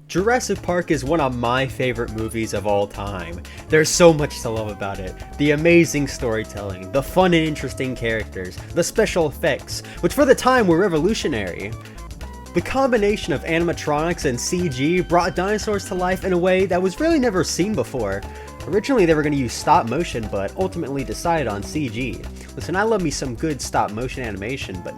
Jurassic Park is one of my favorite movies of all time. There's so much to love about it. The amazing storytelling, the fun and interesting characters, the special effects, which for the time were revolutionary. The combination of animatronics and CG brought dinosaurs to life in a way that was really never seen before. Originally they were going to use stop motion, but ultimately decided on CG. Listen, I love me some good stop motion animation, but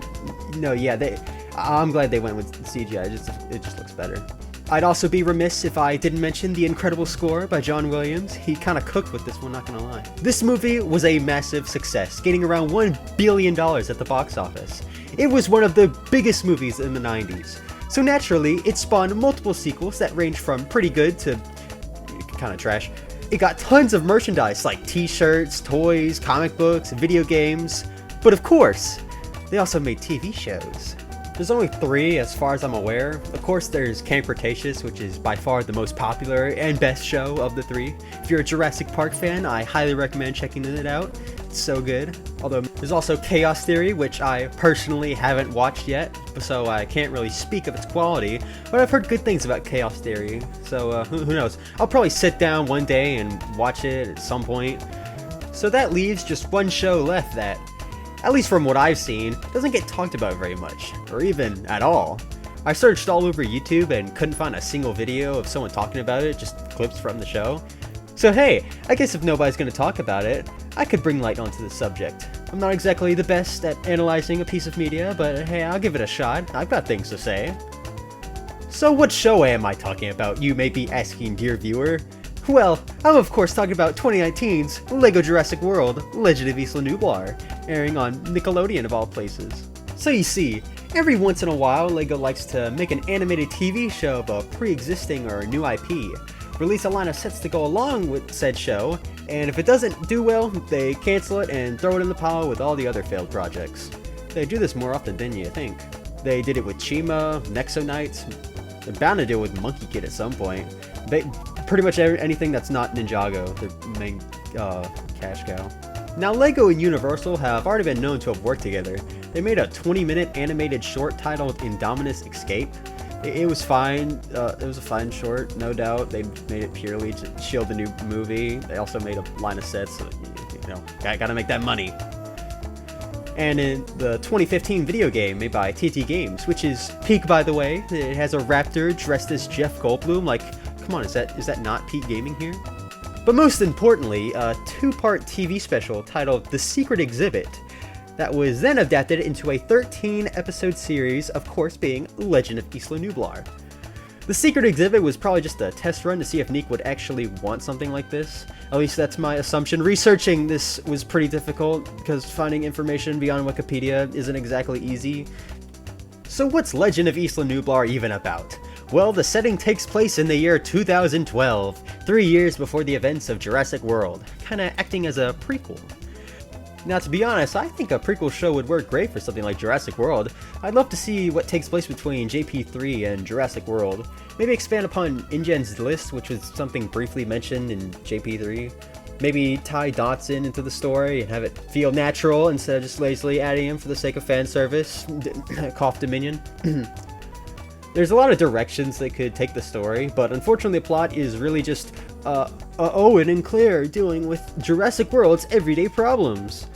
no, yeah, I'm glad they went with CGI, it just looks better. I'd also be remiss if I didn't mention the incredible score by John Williams. He kinda cooked with this one, not gonna lie. This movie was a massive success, gaining around $1 billion at the box office. It was one of the biggest movies in the 90s. So naturally, it spawned multiple sequels that ranged from pretty good to kinda trash. It got tons of merchandise like t-shirts, toys, comic books, video games. But of course, they also made TV shows. There's only 3 as far as I'm aware. Of course there's Camp Cretaceous, which is by far the most popular and best show of the 3. If you're a Jurassic Park fan, I highly recommend checking it out. It's so good. Although there's also Chaos Theory, which I personally haven't watched yet, so I can't really speak of its quality, but I've heard good things about Chaos Theory, so who knows. I'll probably sit down one day and watch it at some point. So that leaves just one show left that, at least from what I've seen, doesn't get talked about very much, or even at all. I searched all over YouTube and couldn't find a single video of someone talking about it, just clips from the show. So hey, I guess if nobody's gonna talk about it, I could bring light onto the subject. I'm not exactly the best at analyzing a piece of media, but hey, I'll give it a shot. I've got things to say. So what show am I talking about, you may be asking, dear viewer? Well, I'm of course talking about 2019's LEGO Jurassic World Legend of Isla Nublar, airing on Nickelodeon of all places. So you see, every once in a while LEGO likes to make an animated TV show of a pre-existing or new IP, release a line of sets to go along with said show, and if it doesn't do well, they cancel it and throw it in the pile with all the other failed projects. They do this more often than you think. They did it with Chima, Nexo Knights, they're bound to do it with Monkey Kid at some point. Pretty much anything that's not Ninjago, their main cash cow. Now LEGO and Universal have already been known to have worked together. They made a 20-minute animated short titled Indominus Escape. It was fine, it was a fine short, no doubt. They made it purely to shield the new movie. They also made a line of sets, so you know, gotta make that money. And in the 2015 video game made by TT Games, which is peak by the way, it has a raptor dressed as Jeff Goldblum, like, come on, is that not Peak Gaming here? But most importantly, a 2-part TV special titled The Secret Exhibit that was then adapted into a 13-episode series, of course being Legend of Isla Nublar. The Secret Exhibit was probably just a test run to see if Nick would actually want something like this. At least that's my assumption. Researching this was pretty difficult because finding information beyond Wikipedia isn't exactly easy. So what's Legend of Isla Nublar even about? Well, the setting takes place in the year 2012, 3 years before the events of Jurassic World, kinda acting as a prequel. Now to be honest, I think a prequel show would work great for something like Jurassic World. I'd love to see what takes place between JP3 and Jurassic World. Maybe expand upon InGen's list, which was something briefly mentioned in JP3. Maybe tie Dotson into the story and have it feel natural instead of just lazily adding him for the sake of fan service. Cough Dominion. There's a lot of directions they could take the story, but unfortunately the plot is really just Owen and Claire dealing with Jurassic World's everyday problems.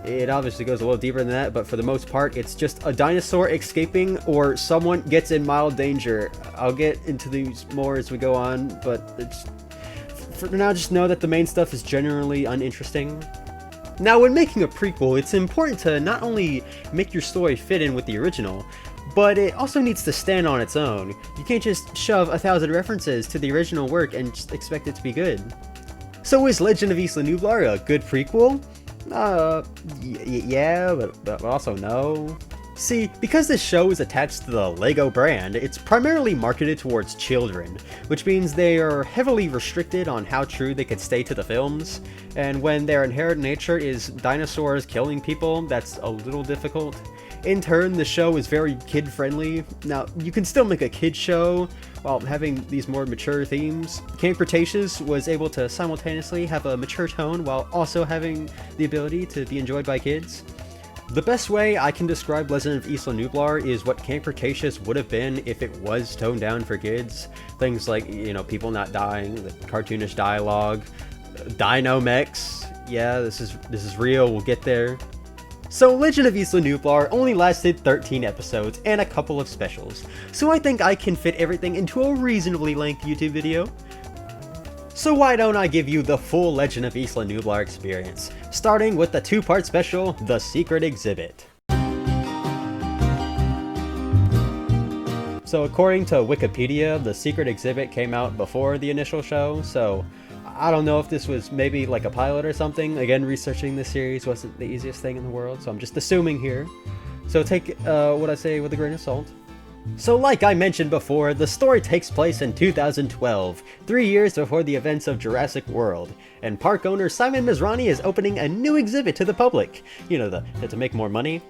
It obviously goes a little deeper than that, but for the most part it's just a dinosaur escaping or someone gets in mild danger. I'll get into these more as we go on, but for now just know that the main stuff is generally uninteresting. Now when making a prequel, it's important to not only make your story fit in with the original, but it also needs to stand on its own. You can't just shove 1,000 references to the original work and just expect it to be good. So is Legend of Isla Nublar a good prequel? Yeah, but also no. See, because this show is attached to the LEGO brand, it's primarily marketed towards children, which means they are heavily restricted on how true they could stay to the films, and when their inherent nature is dinosaurs killing people, that's a little difficult. In turn, the show is very kid-friendly. Now, you can still make a kid show while having these more mature themes. Camp Cretaceous was able to simultaneously have a mature tone while also having the ability to be enjoyed by kids. The best way I can describe Legend of Isla Nublar is what Camp Cretaceous would have been if it was toned down for kids. Things like, you know, people not dying, the cartoonish dialogue, dino mechs. Yeah, this is real, we'll get there. So Legend of Isla Nublar only lasted 13 episodes and a couple of specials, so I think I can fit everything into a reasonably lengthy YouTube video. So why don't I give you the full Legend of Isla Nublar experience, starting with the two-part special, The Secret Exhibit. So according to Wikipedia, The Secret Exhibit came out before the initial show, so I don't know if this was maybe like a pilot or something. Again, researching this series wasn't the easiest thing in the world, so I'm just assuming here. So take what I say with a grain of salt. So like I mentioned before, the story takes place in 2012, 3 years before the events of Jurassic World, and park owner Simon Mizrahi is opening a new exhibit to the public, you know, to make more money.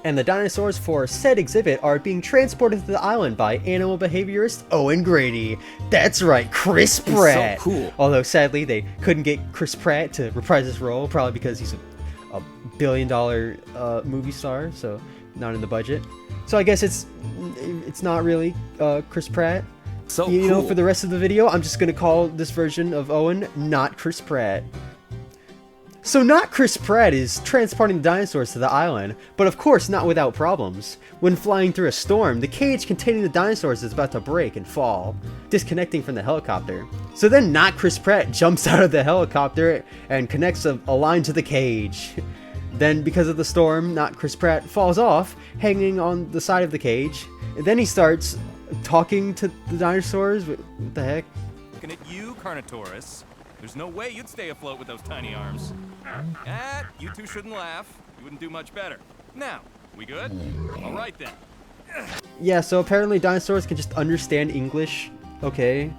And the dinosaurs for said exhibit are being transported to the island by animal behaviorist Owen Grady. That's right, Chris Pratt! So cool. Although sadly they couldn't get Chris Pratt to reprise his role, probably because he's a billion-dollar movie star, so not in the budget. So I guess it's not really Chris Pratt. So you cool. know, for the rest of the video, I'm just gonna call this version of Owen not Chris Pratt. So not Chris Pratt is transporting the dinosaurs to the island, but of course not without problems. When flying through a storm, the cage containing the dinosaurs is about to break and fall, disconnecting from the helicopter. So then not Chris Pratt jumps out of the helicopter and connects a line to the cage. Then, because of the storm, not Chris Pratt falls off, hanging on the side of the cage. And then he starts talking to the dinosaurs. What the heck? Looking at you, Carnotaurus. There's no way you'd stay afloat with those tiny arms. You two shouldn't laugh. You wouldn't do much better. Now, we good? All right then. Yeah, so apparently dinosaurs can just understand English. Okay.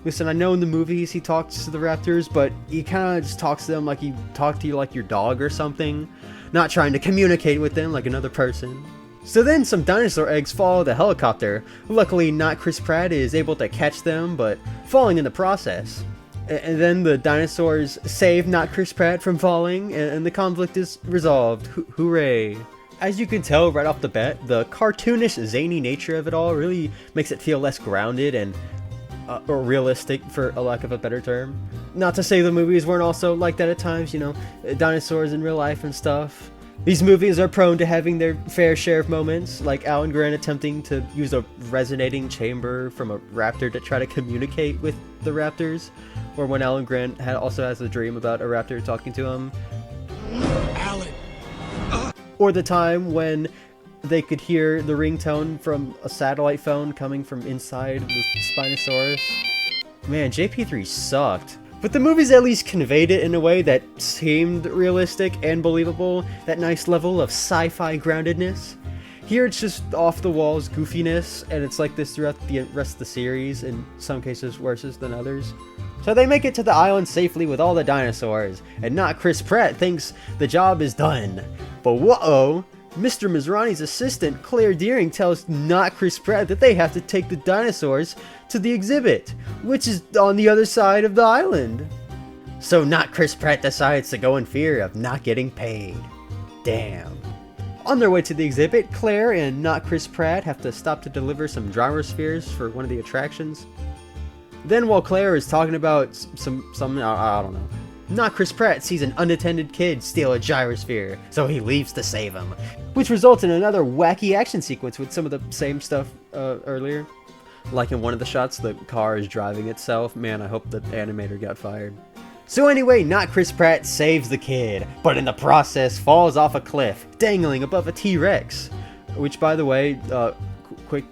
Listen, I know in the movies he talks to the raptors, but he kind of just talks to them like he talked to you like your dog or something. Not trying to communicate with them like another person. So then some dinosaur eggs follow the helicopter. Luckily, not Chris Pratt is able to catch them, but falling in the process. And then the dinosaurs save not Chris Pratt from falling, and the conflict is resolved. Hooray. As you can tell right off the bat, the cartoonish, zany nature of it all really makes it feel less grounded and or realistic, for a lack of a better term. Not to say the movies weren't also like that at times, you know, dinosaurs in real life and stuff. These movies are prone to having their fair share of moments, like Alan Grant attempting to use a resonating chamber from a raptor to try to communicate with the raptors, or when Alan Grant also has a dream about a raptor talking to him. Alan. Or the time when they could hear the ringtone from a satellite phone coming from inside the Spinosaurus. Man, JP3 sucked. But the movies at least conveyed it in a way that seemed realistic and believable, that nice level of sci-fi groundedness. Here it's just off-the-walls goofiness, and it's like this throughout the rest of the series, in some cases worse than others. So they make it to the island safely with all the dinosaurs, and not Chris Pratt thinks the job is done. But whoa! Mr. Mizrahi's assistant, Claire Deering, tells not Chris Pratt that they have to take the dinosaurs to the exhibit, which is on the other side of the island. So not Chris Pratt decides to go in fear of not getting paid. Damn. On their way to the exhibit, Claire and not Chris Pratt have to stop to deliver some gyrospheres for one of the attractions. Then while Claire is talking about some I don't know, not Chris Pratt sees an unattended kid steal a gyrosphere, so he leaves to save him, which results in another wacky action sequence with some of the same stuff earlier. Like in one of the shots, the car is driving itself. Man, I hope the animator got fired. So anyway, not Chris Pratt saves the kid, but in the process falls off a cliff, dangling above a T-Rex. Which, by the way, quick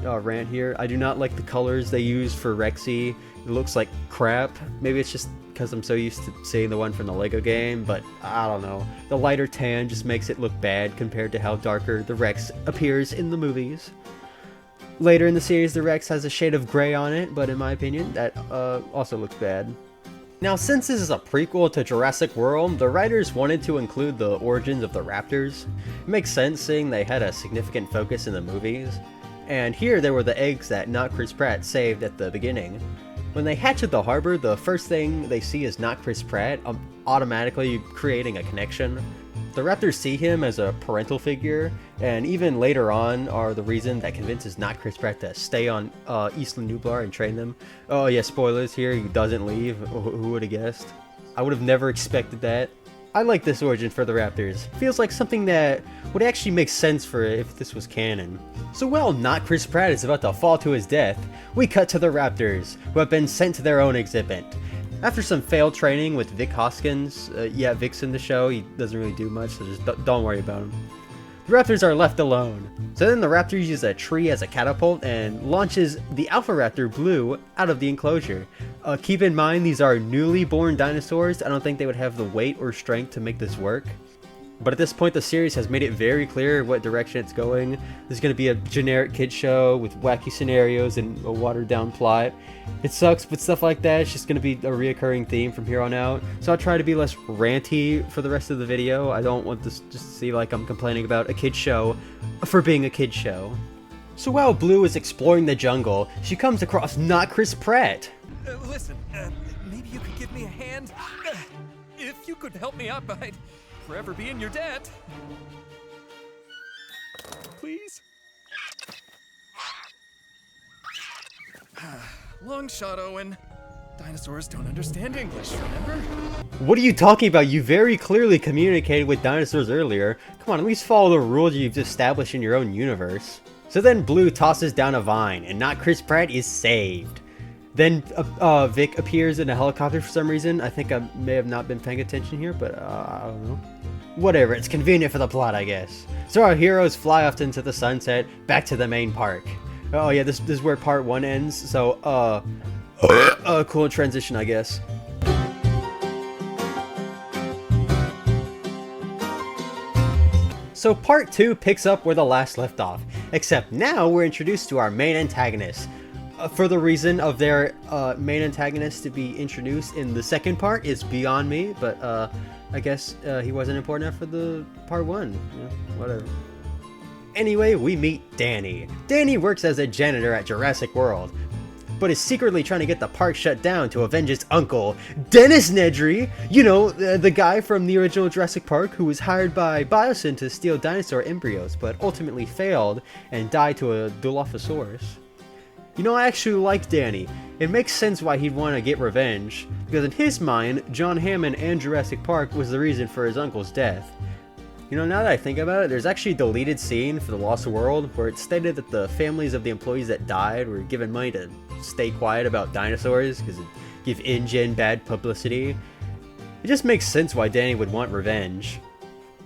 rant here, I do not like the colors they use for Rexy. It looks like crap. Maybe it's just because I'm so used to seeing the one from the Lego game, but I don't know. The lighter tan just makes it look bad compared to how darker the Rex appears in the movies. Later in the series, the Rex has a shade of gray on it, but in my opinion, that also looks bad. Now, since this is a prequel to Jurassic World, the writers wanted to include the origins of the raptors. It makes sense seeing they had a significant focus in the movies. And here there were the eggs that not Chris Pratt saved at the beginning. When they hatch at the harbor, the first thing they see is not Chris Pratt, automatically creating a connection. The raptors see him as a parental figure, and even later on are the reason that convinces not Chris Pratt to stay on Isla Nublar and train them. Oh yeah, spoilers here, he doesn't leave. Who would have guessed? I would have never expected that. I like this origin for the raptors. Feels like something that would actually make sense for it if this was canon. So while not Chris Pratt is about to fall to his death, we cut to the raptors, who have been sent to their own exhibit. After some failed training with Vic Hoskins, yeah, Vic's in the show, he doesn't really do much, so just don't worry about him. The raptors are left alone. So then the raptors use a tree as a catapult and launches the Alpha Raptor Blue out of the enclosure. Keep in mind these are newly born dinosaurs. I don't think they would have the weight or strength to make this work. But at this point the series has made it very clear what direction it's going. This is going to be a generic kid show with wacky scenarios and a watered down plot. It sucks, but stuff like that is just going to be a reoccurring theme from here on out. So I'll try to be less ranty for the rest of the video. I don't want this just to see like I'm complaining about a kid show for being a kid show. So while Blue is exploring the jungle, she comes across not Chris Pratt. Listen, maybe you could give me a hand? If you could help me out, I'd forever be in your debt. Please? Long shot, Owen. Dinosaurs don't understand English, remember? What are you talking about? You very clearly communicated with dinosaurs earlier. Come on, at least follow the rules you've established in your own universe. So then Blue tosses down a vine, and not Chris Pratt is saved. Then Vic appears in a helicopter for some reason. I think I may have not been paying attention here, but I don't know. Whatever, it's convenient for the plot, I guess. So our heroes fly off into the sunset, back to the main park. Oh yeah, this is where part 1 ends, so cool transition, I guess. So part 2 picks up where the last left off, except now we're introduced to our main antagonist. For the reason of their main antagonist to be introduced in the second part is beyond me, but I guess he wasn't important enough for the part 1. Yeah, whatever. Anyway, we meet Danny. Danny works as a janitor at Jurassic World, but is secretly trying to get the park shut down to avenge his uncle, Dennis Nedry! You know, the guy from the original Jurassic Park who was hired by Biosyn to steal dinosaur embryos, but ultimately failed and died to a Dilophosaurus. You know, I actually like Danny. It makes sense why he'd want to get revenge, because in his mind, John Hammond and Jurassic Park was the reason for his uncle's death. You know, now that I think about it, there's actually a deleted scene for The Lost World where it stated that the families of the employees that died were given money to stay quiet about dinosaurs because it give InGen bad publicity. It just makes sense why Danny would want revenge.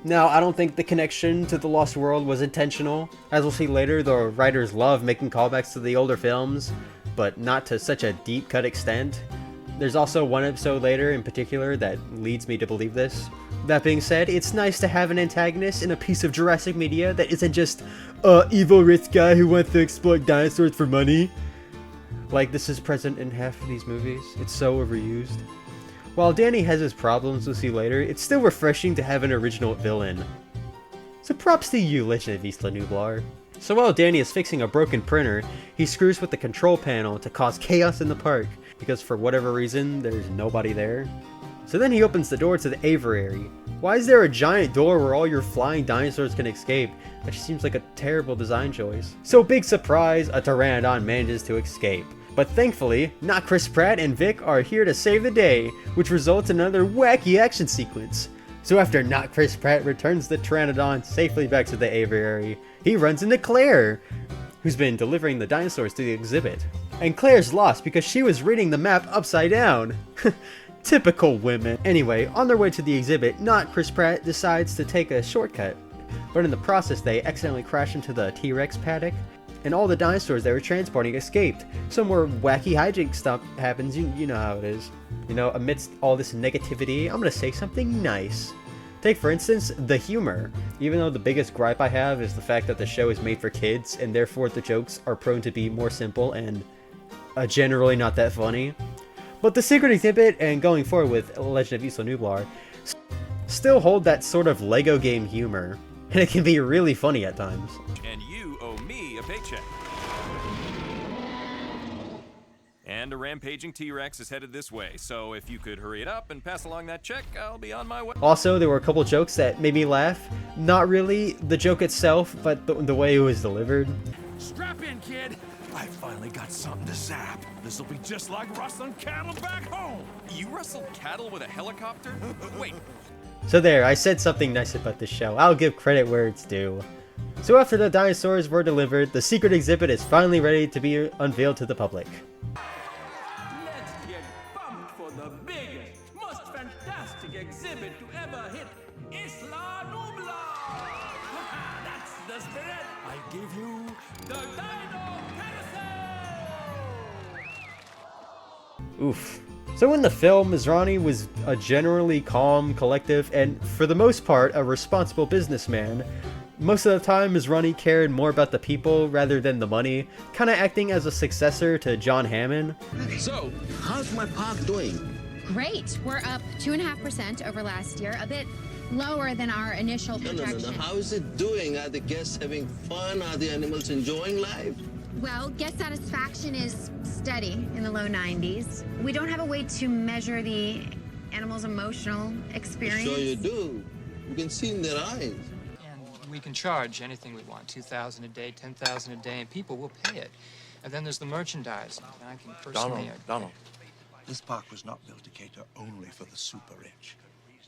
Now, I don't think the connection to The Lost World was intentional. As we'll see later, the writers love making callbacks to the older films, but not to such a deep cut extent. There's also one episode later in particular that leads me to believe this. That being said, it's nice to have an antagonist in a piece of Jurassic media that isn't just a evil rich guy who wants to exploit dinosaurs for money. Like this is present in half of these movies. It's so overused. While Danny has his problems we'll see later, it's still refreshing to have an original villain. So props to you, Legend of Isla Nublar. So while Danny is fixing a broken printer, he screws with the control panel to cause chaos in the park, because for whatever reason, there's nobody there. So then he opens the door to the aviary. Why is there a giant door where all your flying dinosaurs can escape? That just seems like a terrible design choice. So big surprise, a Pteranodon manages to escape. But thankfully, not Chris Pratt and Vic are here to save the day, which results in another wacky action sequence. So after not Chris Pratt returns the Pteranodon safely back to the aviary, he runs into Claire, who's been delivering the dinosaurs to the exhibit. And Claire's lost because she was reading the map upside down. Typical women. Anyway, on their way to the exhibit, not Chris Pratt decides to take a shortcut, but in the process they accidentally crash into the T-Rex paddock, and all the dinosaurs they were transporting escaped. Some more wacky hijinks stuff happens, you know how it is. You know, amidst all this negativity, I'm gonna say something nice. Take for instance, the humor. Even though the biggest gripe I have is the fact that the show is made for kids, and therefore the jokes are prone to be more simple and generally not that funny. But the secret exhibit and going forward with Legend of Isla Nublar still hold that sort of Lego game humor, and it can be really funny at times. And you owe me a paycheck. And a rampaging T-Rex is headed this way, so if you could hurry it up and pass along that check, I'll be on my way. Also, there were a couple jokes that made me laugh. Not really the joke itself, but the way it was delivered. Strap in, kid. I finally got something to zap. This'll be just like rustling cattle back home. You rustled cattle with a helicopter? Wait. So there, I said something nice about this show. I'll give credit where it's due. So after the dinosaurs were delivered, the secret exhibit is finally ready to be unveiled to the public. Let's get pumped for the biggest, most fantastic exhibit to ever hit Isla Nublar! That's the spirit! I give you the Dino Carousel! Oof. So in the film, Mizrani was a generally calm, collective, and for the most part, a responsible businessman. Most of the time, Mizrani cared more about the people rather than the money, kinda acting as a successor to John Hammond. So, how's my park doing? Great. We're up 2.5% over last year, a bit lower than our initial projection. No. How is it doing? Are the guests having fun? Are the animals enjoying life? Well, guest satisfaction is steady in the low 90s. We don't have a way to measure the animals' emotional experience. Sure you do. You can see in their eyes. And we can charge anything we want, $2,000 a day, $10,000 a day, and people will pay it. And then there's the merchandise. And I can personally... Donald, this park was not built to cater only for the super rich.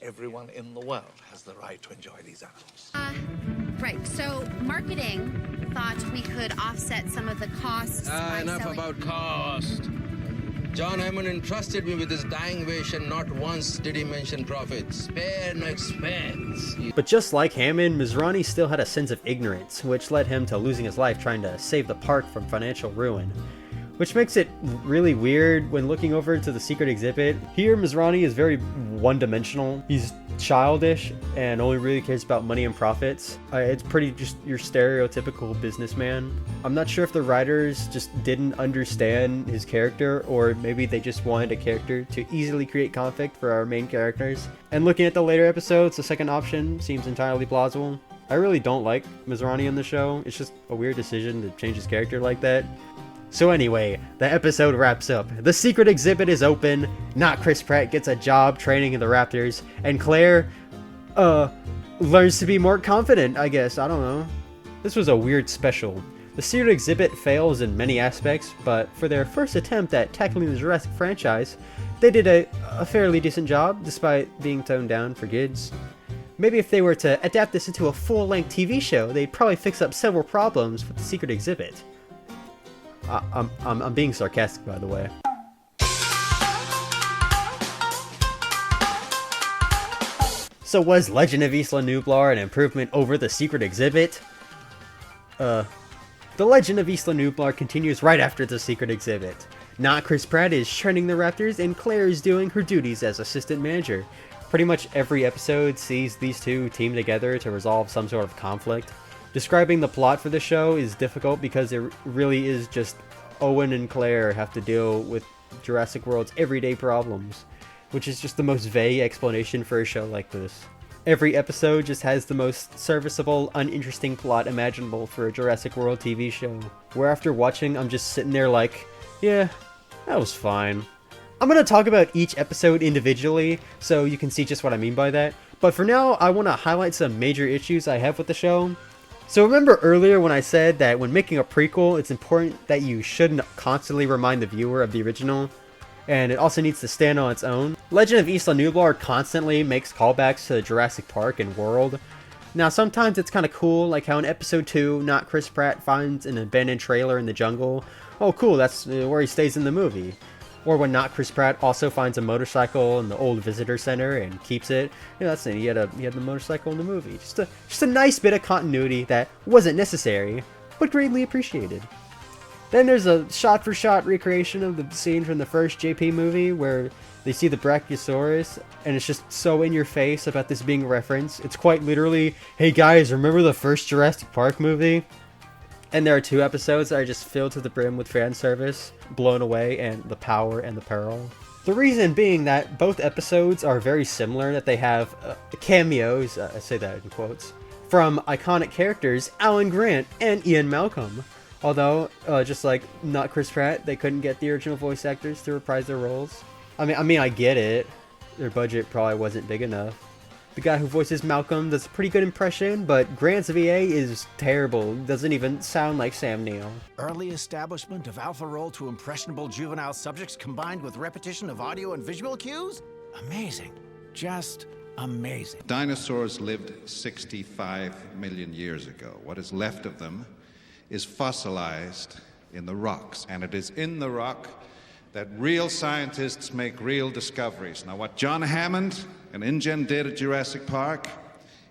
Everyone in the world has the right to enjoy these animals. Right. So marketing thought we could offset some of the costs by Enough selling... about cost. John Hammond entrusted me with his dying wish, and not once did he mention profit. Spare no expense. But just like Hammond, Mizrani still had a sense of ignorance, which led him to losing his life trying to save the park from financial ruin. Which makes it really weird when looking over to the secret exhibit. Here, Mizrani is very one-dimensional. He's childish and only really cares about money and profits. It's pretty just your stereotypical businessman. I'm not sure if the writers just didn't understand his character, or maybe they just wanted a character to easily create conflict for our main characters. And looking at the later episodes, the second option seems entirely plausible. I really don't like Mizrani in the show. It's just a weird decision to change his character like that. So anyway, the episode wraps up. The secret exhibit is open, not Chris Pratt gets a job training in the Raptors, and Claire, learns to be more confident, I guess, I don't know. This was a weird special. The secret exhibit fails in many aspects, but for their first attempt at tackling the Jurassic franchise, they did a fairly decent job, despite being toned down for kids. Maybe if they were to adapt this into a full-length TV show, they'd probably fix up several problems with the secret exhibit. I'm being sarcastic, by the way. So was Legend of Isla Nublar an improvement over the secret exhibit? The Legend of Isla Nublar continues right after the secret exhibit. Not Chris Pratt is training the Raptors, and Claire is doing her duties as assistant manager. Pretty much every episode sees these two team together to resolve some sort of conflict. Describing the plot for the show is difficult because it really is just Owen and Claire have to deal with Jurassic World's everyday problems, which is just the most vague explanation for a show like this. Every episode just has the most serviceable, uninteresting plot imaginable for a Jurassic World TV show, where after watching I'm just sitting there like, yeah, that was fine. I'm going to talk about each episode individually, so you can see just what I mean by that, but for now I want to highlight some major issues I have with the show. So remember earlier when I said that when making a prequel, it's important that you shouldn't constantly remind the viewer of the original, and it also needs to stand on its own? Legend of Isla Nublar constantly makes callbacks to Jurassic Park and world. Now sometimes it's kind of cool, like how in episode 2, Not Chris Pratt finds an abandoned trailer in the jungle. Oh cool, that's where he stays in the movie. Or when Not Chris Pratt also finds a motorcycle in the old visitor center and keeps it. You know, that's it. He had the motorcycle in the movie. Just a nice bit of continuity that wasn't necessary, but greatly appreciated. Then there's a shot-for-shot recreation of the scene from the first JP movie where they see the Brachiosaurus, and it's just so in your face about this being a reference. It's quite literally, hey guys, remember the first Jurassic Park movie? And there are 2 episodes that are just filled to the brim with fan service, Blown Away and The Power and the Peril. The reason being that both episodes are very similar, that they have cameos, I say that in quotes, from iconic characters Alan Grant and Ian Malcolm. Although, just like not Chris Pratt, they couldn't get the original voice actors to reprise their roles. I mean, I get it. Their budget probably wasn't big enough. The guy who voices Malcolm does a pretty good impression, but Grant's VA is terrible. Doesn't even sound like Sam Neill. Early establishment of alpha role to impressionable juvenile subjects combined with repetition of audio and visual cues? Amazing. Just amazing. Dinosaurs lived 65 million years ago. What is left of them is fossilized in the rocks, and it is in the rock that real scientists make real discoveries. Now, what John Hammond and InGen did at Jurassic Park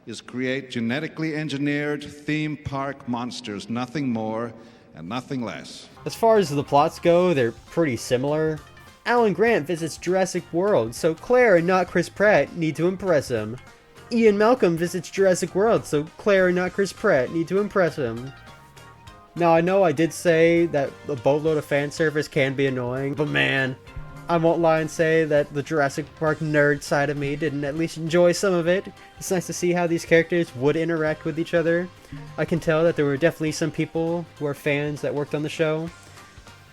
is create genetically engineered theme park monsters, nothing more and nothing less. As far as the plots go, they're pretty similar. Alan Grant visits Jurassic World, so Claire and not Chris Pratt need to impress him. Ian Malcolm visits Jurassic World, so Claire and not Chris Pratt need to impress him. Now, I know I did say that a boatload of fan service can be annoying, but man, I won't lie and say that the Jurassic Park nerd side of me didn't at least enjoy some of it. It's nice to see how these characters would interact with each other. I can tell that there were definitely some people who are fans that worked on the show.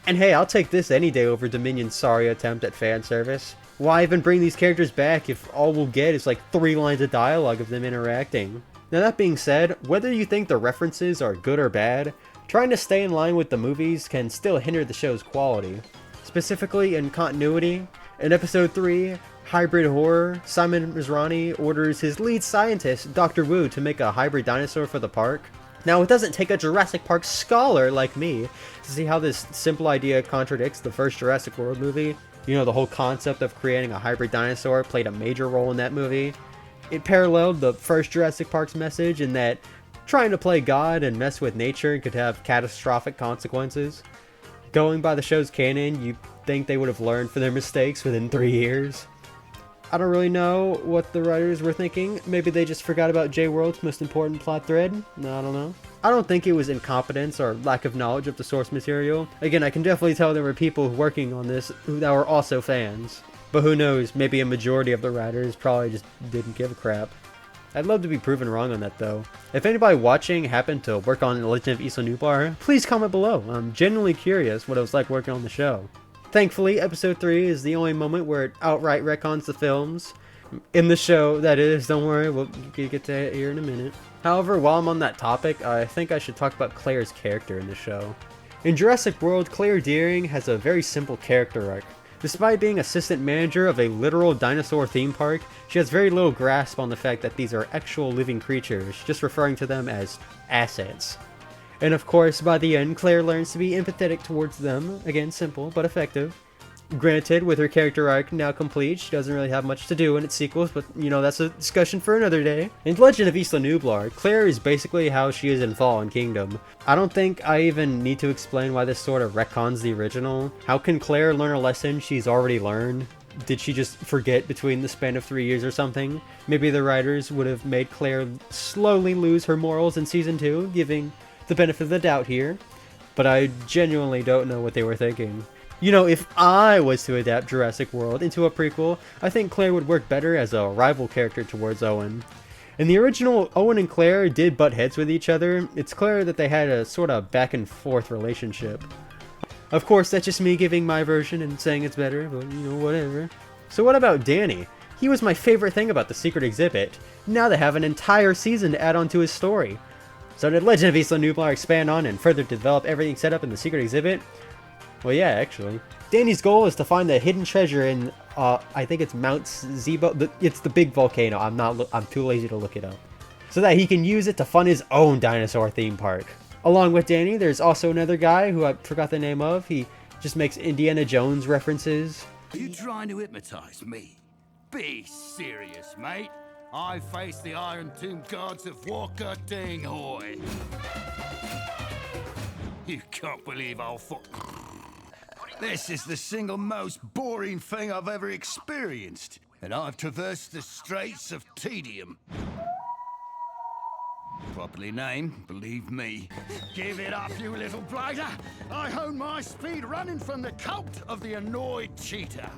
And hey, I'll take this any day over Dominion's sorry attempt at fan service. Why even bring these characters back if all we'll get is like 3 lines of dialogue of them interacting? Now that being said, whether you think the references are good or bad, trying to stay in line with the movies can still hinder the show's quality. Specifically in continuity, in episode 3, Hybrid Horror, Simon Mizrahi orders his lead scientist, Dr. Wu, to make a hybrid dinosaur for the park. Now, it doesn't take a Jurassic Park scholar like me to see how this simple idea contradicts the first Jurassic World movie. You know, the whole concept of creating a hybrid dinosaur played a major role in that movie. It paralleled the first Jurassic Park's message in that trying to play God and mess with nature could have catastrophic consequences. Going by the show's canon, you'd think they would have learned from their mistakes within 3 years. I don't really know what the writers were thinking. Maybe they just forgot about J-World's most important plot thread? No, I don't know. I don't think it was incompetence or lack of knowledge of the source material. Again, I can definitely tell there were people working on this that were also fans. But who knows, maybe a majority of the writers probably just didn't give a crap. I'd love to be proven wrong on that though. If anybody watching happened to work on The Legend of Isla Nublar, please comment below. I'm genuinely curious what it was like working on the show. Thankfully, episode 3 is the only moment where it outright retcons the films. In the show, that is. Don't worry, we'll get to it here in a minute. However, while I'm on that topic, I think I should talk about Claire's character in the show. In Jurassic World, Claire Deering has a very simple character arc. Despite being assistant manager of a literal dinosaur theme park, she has very little grasp on the fact that these are actual living creatures, just referring to them as assets. And of course, by the end, Claire learns to be empathetic towards them. Again, simple, but effective. Granted, with her character arc now complete, she doesn't really have much to do in its sequels, but you know, that's a discussion for another day. In Legend of Isla Nublar, Claire is basically how she is in Fallen Kingdom. I don't think I even need to explain why this sort of retcons the original. How can Claire learn a lesson she's already learned? Did she just forget between the span of 3 years or something? Maybe the writers would have made Claire slowly lose her morals in Season 2, giving the benefit of the doubt here. But I genuinely don't know what they were thinking. You know, if I was to adapt Jurassic World into a prequel, I think Claire would work better as a rival character towards Owen. In the original, Owen and Claire did butt heads with each other. It's clear that they had a sort of back and forth relationship. Of course, that's just me giving my version and saying it's better, but you know, whatever. So what about Danny? He was my favorite thing about the secret exhibit. Now they have an entire season to add on to his story. So did Legend of Isla Nublar expand on and further develop everything set up in the secret exhibit? Well, yeah, actually. Danny's goal is to find the hidden treasure in, I think it's Mount Zebo. It's the big volcano. I'm too lazy to look it up. So that he can use it to fund his own dinosaur theme park. Along with Danny, there's also another guy who I forgot the name of. He just makes Indiana Jones references. Are you trying to hypnotize me? Be serious, mate. I face the Iron Tomb gods of Walker Ding Hoy. You can't believe I'll This is the single most boring thing I've ever experienced, and I've traversed the Straits of Tedium. Properly named, believe me. Give it up, you little blighter! I hone my speed running from the cult of the annoyed cheetah.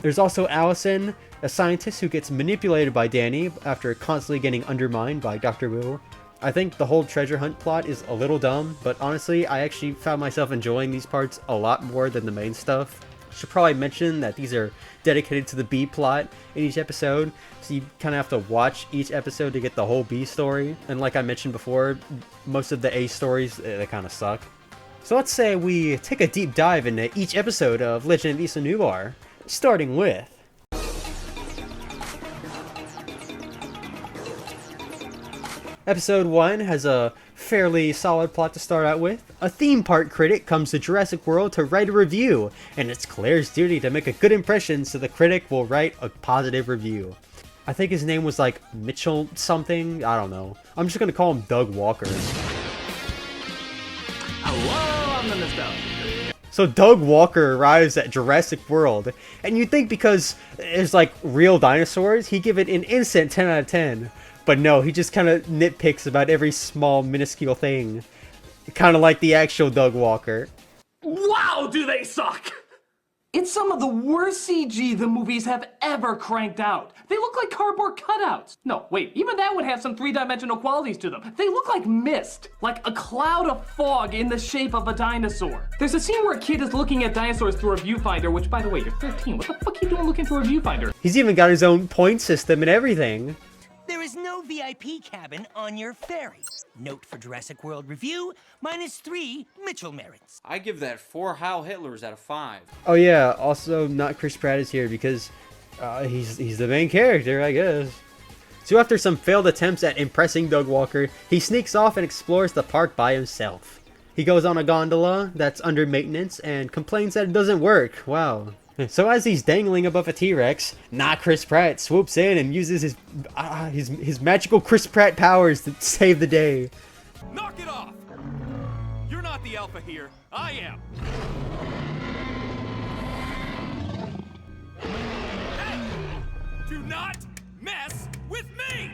There's also Allison, a scientist who gets manipulated by Danny after constantly getting undermined by Dr. Wu. I think the whole treasure hunt plot is a little dumb, but honestly, I actually found myself enjoying these parts a lot more than the main stuff. Should probably mention that these are dedicated to the B plot in each episode, so you kind of have to watch each episode to get the whole B story. And like I mentioned before, most of the A stories, they kind of suck. So let's say we take a deep dive into each episode of Legend of Isla Nublar, starting with Episode 1 has a fairly solid plot to start out with. A theme park critic comes to Jurassic World to write a review, and it's Claire's duty to make a good impression so the critic will write a positive review. I think his name was like Mitchell something, I don't know. I'm just gonna call him Doug Walker. Hello, I'm the nostalgia. So Doug Walker arrives at Jurassic World, and you'd think because it's like real dinosaurs, he'd give it an instant 10 out of 10. But no, he just kind of nitpicks about every small, minuscule thing. Kind of like the actual Doug Walker. Wow, do they suck! It's some of the worst CG the movies have ever cranked out. They look like cardboard cutouts. No, wait, even that would have some three-dimensional qualities to them. They look like mist, like a cloud of fog in the shape of a dinosaur. There's a scene where a kid is looking at dinosaurs through a viewfinder, which, by the way, you're 13. What the fuck are you doing looking through a viewfinder? He's even got his own point system and everything. There is no VIP cabin on your ferry. Note for Jurassic World review, -3 Mitchell merits. I give that 4 Heil Hitlers out of 5. Oh yeah, also not Chris Pratt is here because he's the main character, I guess. So after some failed attempts at impressing Doug Walker, he sneaks off and explores the park by himself. He goes on a gondola that's under maintenance and complains that it doesn't work. Wow. So as he's dangling above a T-Rex, not Chris Pratt swoops in and uses his magical Chris Pratt powers to save the day. Knock it off! You're not the alpha here. I am. Hey! Do not mess with me!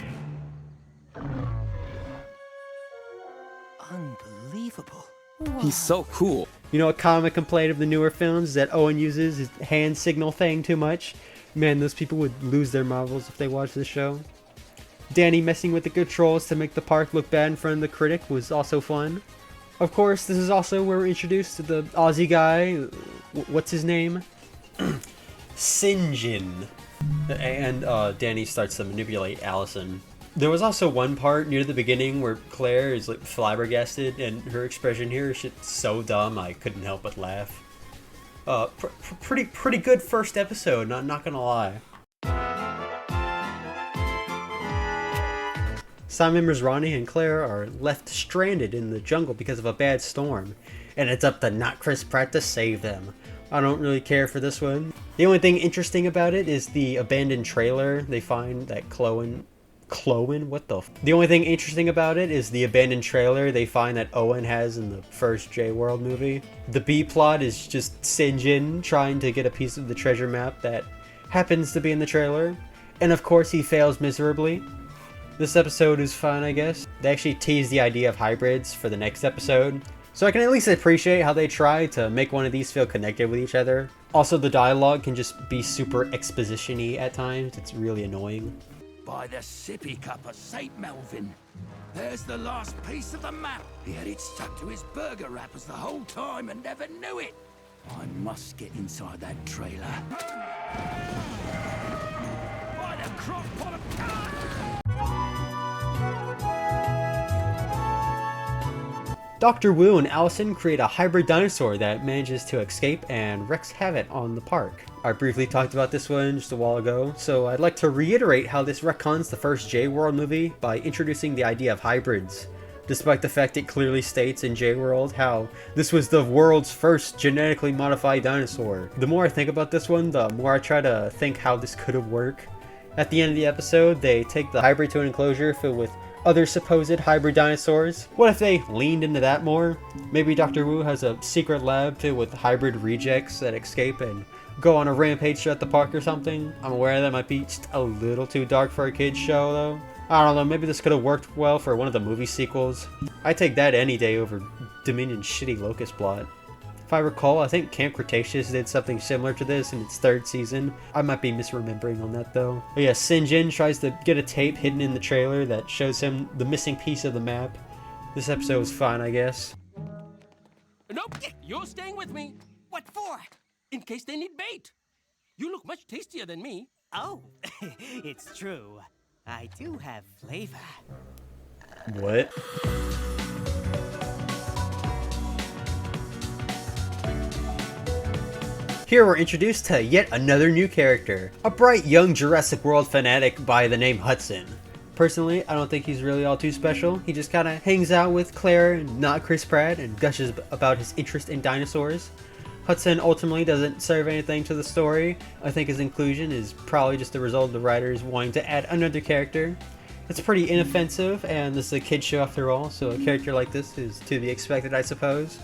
Unbelievable. He's so cool. You know, a common complaint of the newer films is that Owen uses his hand signal thing too much. Man, those people would lose their marbles if they watched this show. Danny messing with the controls to make the park look bad in front of the critic was also fun. Of course, this is also where we're introduced to the Aussie guy. What's his name? Sinjin. And Danny starts to manipulate Allison. There was also one part near the beginning where Claire is like flabbergasted, and her expression here is just so dumb I couldn't help but laugh. Pretty good first episode, not gonna lie. Simon Masrani and Claire are left stranded in the jungle because of a bad storm, and it's up to not Chris Pratt to save them. I don't really care for this one. The only thing interesting about it is the abandoned trailer they find that The only thing interesting about it is the abandoned trailer they find that Owen has in the first J-World movie. The B plot is just Sinjin trying to get a piece of the treasure map that happens to be in the trailer. And of course he fails miserably. This episode is fun, I guess. They actually tease the idea of hybrids for the next episode. So I can at least appreciate how they try to make one of these feel connected with each other. Also, the dialogue can just be super exposition-y at times. It's really annoying. By the sippy cup of St. Melvin. There's the last piece of the map. He had it stuck to his burger wrappers the whole time and never knew it. I must get inside that trailer. By the crock pot of... Dr. Wu and Allison create a hybrid dinosaur that manages to escape and wreaks havoc on the park. I briefly talked about this one just a while ago, so I'd like to reiterate how this retcons the first J-World movie by introducing the idea of hybrids, despite the fact it clearly states in J-World how this was the world's first genetically modified dinosaur. The more I think about this one, the more I try to think how this could have worked. At the end of the episode, they take the hybrid to an enclosure filled with other supposed hybrid dinosaurs. What if they leaned into that more? Maybe Dr. Wu has a secret lab filled with hybrid rejects that escape and go on a rampage at the park or something. I'm aware that might be just a little too dark for a kid's show though. I don't know, maybe this could have worked well for one of the movie sequels. I'd take that any day over Dominion's shitty locust plot. If I recall, I think Camp Cretaceous did something similar to this in its 3rd season. I might be misremembering on that though. But yeah, Sinjin tries to get a tape hidden in the trailer that shows him the missing piece of the map. This episode was fine, I guess. Nope, you're staying with me. What for? In case they need bait. You look much tastier than me. Oh, it's true. I do have flavor. What? Here we're introduced to yet another new character, a bright young Jurassic World fanatic by the name Hudson. Personally, I don't think he's really all too special. He just kinda hangs out with Claire and not Chris Pratt and gushes about his interest in dinosaurs. Hudson ultimately doesn't serve anything to the story. I think his inclusion is probably just a result of the writers wanting to add another character. It's pretty inoffensive, and this is a kid show after all, so a character like this is to be expected, I suppose.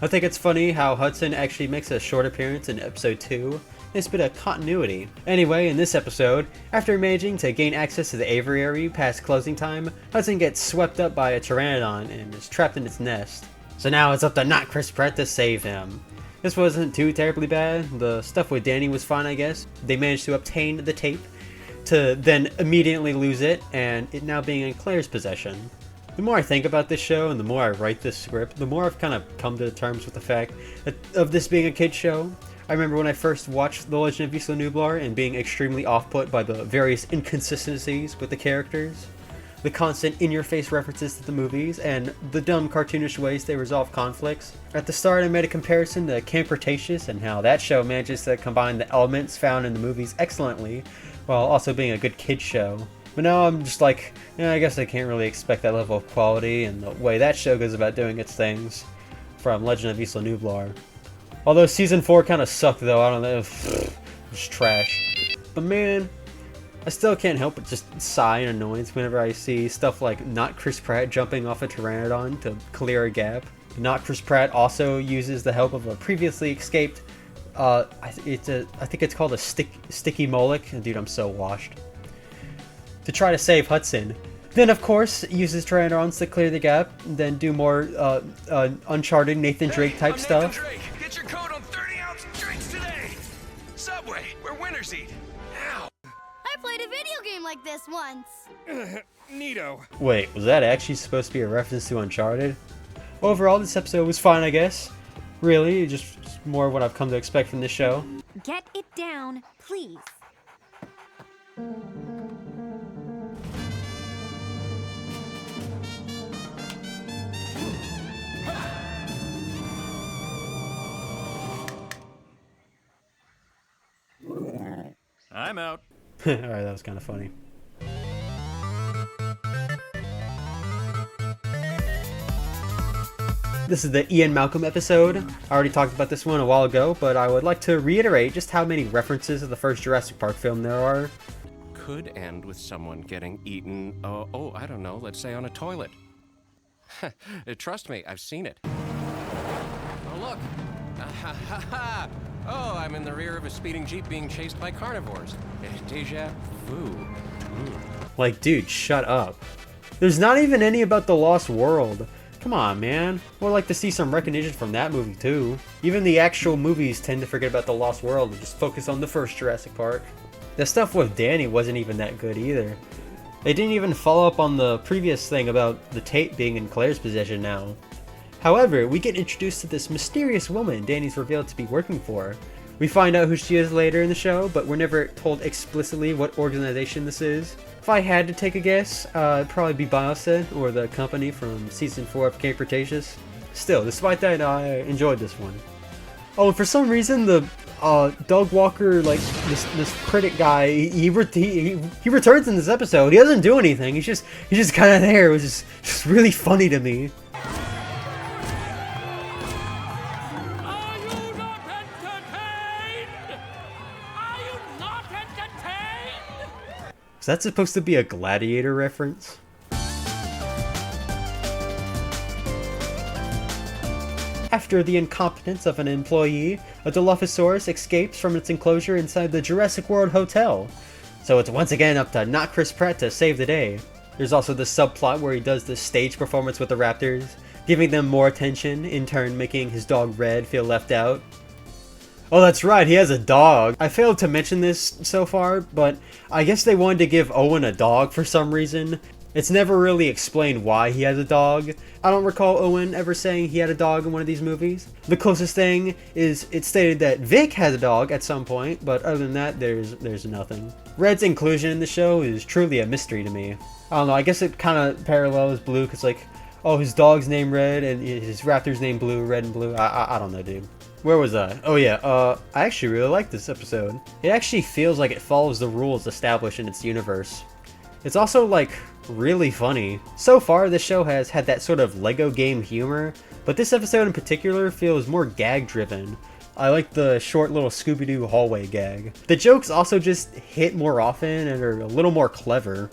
I think it's funny how Hudson actually makes a short appearance in episode 2. It's a bit of continuity. Anyway, in this episode, after managing to gain access to the aviary past closing time, Hudson gets swept up by a Pteranodon't and is trapped in its nest. So now it's up to not Chris Pratt to save him. This wasn't too terribly bad. The stuff with Danny was fine, I guess. They managed to obtain the tape, to then immediately lose it, and it now being in Claire's possession. The more I think about this show and the more I write this script, the more I've kind of come to terms with the fact of this being a kid's show. I remember when I first watched The Legend of Isla Nublar and being extremely off-put by the various inconsistencies with the characters, the constant in-your-face references to the movies, and the dumb cartoonish ways they resolve conflicts. At the start I made a comparison to Camp Cretaceous and how that show manages to combine the elements found in the movies excellently, while also being a good kid's show. But now I'm just like, yeah, I guess I can't really expect that level of quality and the way that show goes about doing its things from Legend of Isla Nublar. Although season 4 kind of sucked though, I don't know, it's trash. But man, I still can't help but just sigh in annoyance whenever I see stuff like not Chris Pratt jumping off a Pteranodon to clear a gap. Not Chris Pratt also uses the help of a previously escaped, I think it's called a sticky Moloch. Dude, I'm so washed. To try to save Hudson. Then, of course, uses Pteranodons to clear the gap, then do more Uncharted Nathan Drake type stuff. Nathan Drake. Get your coat on 30-ounce drinks today! Subway, where winners eat. Ow! I played a video game like this once. Neato. Wait, was that actually supposed to be a reference to Uncharted? Overall, this episode was fine, I guess. Really, just more of what I've come to expect from this show. Get it down, please. I'm out. Alright, that was kind of funny. This is the Ian Malcolm episode. I already talked about this one a while ago, but I would like to reiterate just how many references to the first Jurassic Park film there are. Could end with someone getting eaten, I don't know, let's say on a toilet. Trust me, I've seen it. Oh, look. Oh, I'm in the rear of a speeding Jeep being chased by carnivores. Deja vu. Like, dude, shut up. There's not even any about the Lost World. Come on, man. I would like to see some recognition from that movie, too. Even the actual movies tend to forget about the Lost World and just focus on the first Jurassic Park. The stuff with Danny wasn't even that good either. They didn't even follow up on the previous thing about the tape being in Claire's possession now. However, we get introduced to this mysterious woman Danny's revealed to be working for. We find out who she is later in the show, but we're never told explicitly what organization this is. If I had to take a guess, it'd probably be Biosyn or the company from season 4 of Camp Cretaceous. Still, despite that, I enjoyed this one. Oh, and for some reason, the Doug Walker, like this critic guy, he returns in this episode. He doesn't do anything. He's just kind of there. It was just really funny to me. Is that supposed to be a Gladiator reference? After the incompetence of an employee, a Dilophosaurus escapes from its enclosure inside the Jurassic World Hotel. So it's once again up to not Chris Pratt to save the day. There's also the subplot where he does the stage performance with the raptors. giving them more attention, in turn making his dog Red feel left out. Oh, that's right, he has a dog. I failed to mention this so far, but I guess they wanted to give Owen a dog for some reason. It's never really explained why he has a dog. I don't recall Owen ever saying he had a dog in one of these movies. The closest thing is it's stated that Vic has a dog at some point, but other than that, there's nothing. Red's inclusion in the show is truly a mystery to me. I don't know, I guess it kind of parallels Blue, because like, oh, his dog's named Red and his raptor's named Blue, Red and Blue. I don't know, dude. Where was I? Oh yeah, I actually really like this episode. It actually feels like it follows the rules established in its universe. It's also like really funny. So far this show has had that sort of Lego game humor, but this episode in particular feels more gag driven. I like the short little Scooby-Doo hallway gag. The jokes also just hit more often and are a little more clever.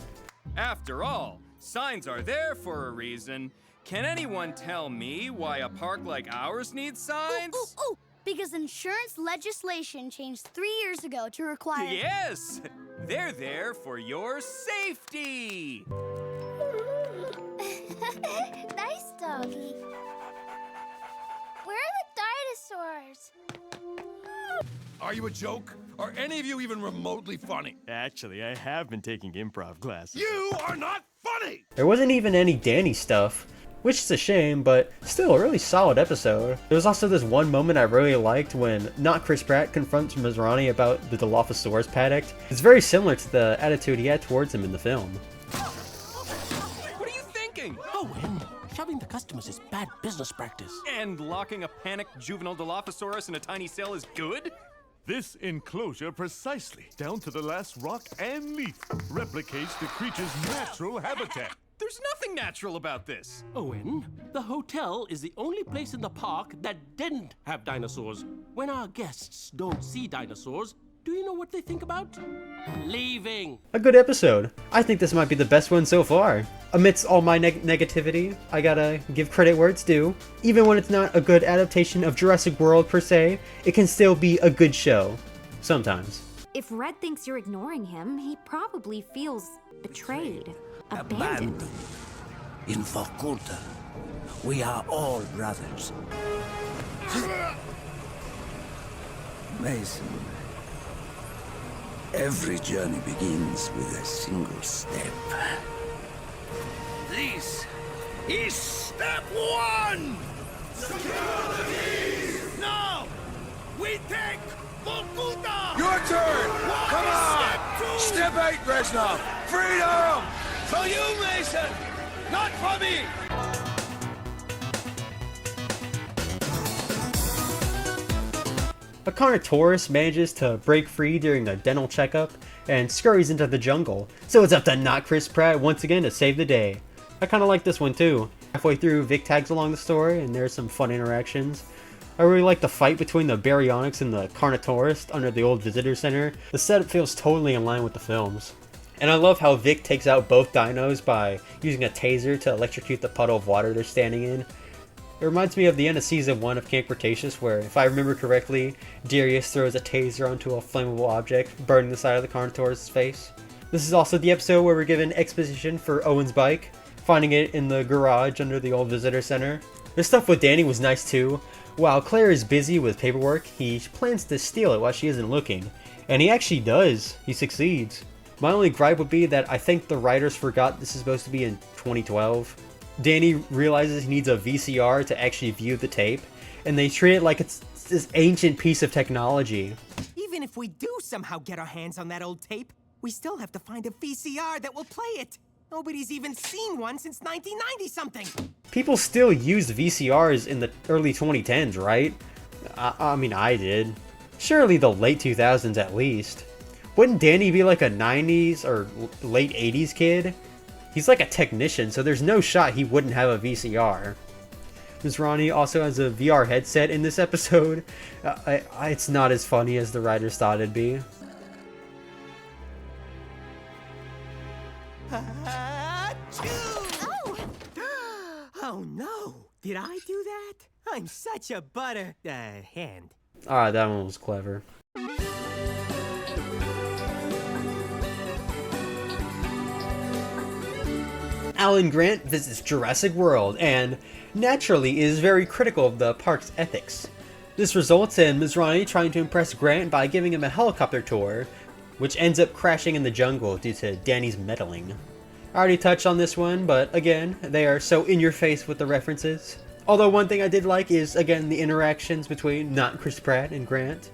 After all, signs are there for a reason. Can anyone tell me why a park like ours needs signs? Ooh, because insurance legislation changed 3 years ago to require... Yes! They're there for your safety! Nice doggy. Where are the dinosaurs? Are you a joke? Are any of you even remotely funny? Actually, I have been taking improv classes. You are not funny! There wasn't even any Danny stuff, which is a shame, but still a really solid episode. There was also this one moment I really liked when not Chris Pratt confronts Masrani about the Dilophosaurus paddock. It's very similar to the attitude he had towards him in the film. What are you thinking? Owen, shoving the customers is bad business practice. And locking a panicked juvenile Dilophosaurus in a tiny cell is good? This enclosure precisely, down to the last rock and leaf, replicates the creature's natural habitat. There's nothing natural about this. Owen, the hotel is the only place in the park that didn't have dinosaurs. When our guests don't see dinosaurs, do you know what they think about? Leaving. A good episode. I think this might be the best one so far. Amidst all my negativity, I gotta give credit where it's due. Even when it's not a good adaptation of Jurassic World per se, it can still be a good show. Sometimes. If Red thinks you're ignoring him, he probably feels betrayed. Abandoned. In Faculta, we are all brothers. Mason, every journey begins with a single step. This is step one! Secure the keys! Now, we take Faculta! Your turn! Come on! Step 8, Reznov! Freedom! For you, Mason! Not for me! A Carnotaurus manages to break free during a dental checkup and scurries into the jungle, so it's up to not Chris Pratt once again to save the day. I kinda like this one too. Halfway through, Vic tags along the story and there's some fun interactions. I really like the fight between the Baryonyx and the Carnotaurus under the old visitor center. The setup feels totally in line with the films. And I love how Vic takes out both dinos by using a taser to electrocute the puddle of water they're standing in. It reminds me of the end of season 1 of Camp Cretaceous, where, if I remember correctly, Darius throws a taser onto a flammable object, burning the side of the Carnotaurus' face. This is also the episode where we're given exposition for Owen's bike, finding it in the garage under the old visitor center. The stuff with Danny was nice too. While Claire is busy with paperwork, he plans to steal it while she isn't looking. And he actually does. He succeeds. My only gripe would be that I think the writers forgot this is supposed to be in 2012. Danny realizes he needs a VCR to actually view the tape, and they treat it like it's this ancient piece of technology. Even if we do somehow get our hands on that old tape, we still have to find a VCR that will play it. Nobody's even seen one since 1990-something. People still used VCRs in the early 2010s, right? I mean, I did. Surely the late 2000s at least. Wouldn't Danny be like a 90s or late 80s kid? He's like a technician, so there's no shot he wouldn't have a VCR. Ms. Ronnie also has a VR headset in this episode. It's not as funny as the writers thought it'd be. Oh no! Did I do that? I'm such a hand. Alright, that one was clever. Alan Grant visits Jurassic World and, naturally, is very critical of the park's ethics. This results in Masrani trying to impress Grant by giving him a helicopter tour, which ends up crashing in the jungle due to Danny's meddling. I already touched on this one, but again, they are so in your face with the references. Although one thing I did like is, again, the interactions between not Chris Pratt and Grant.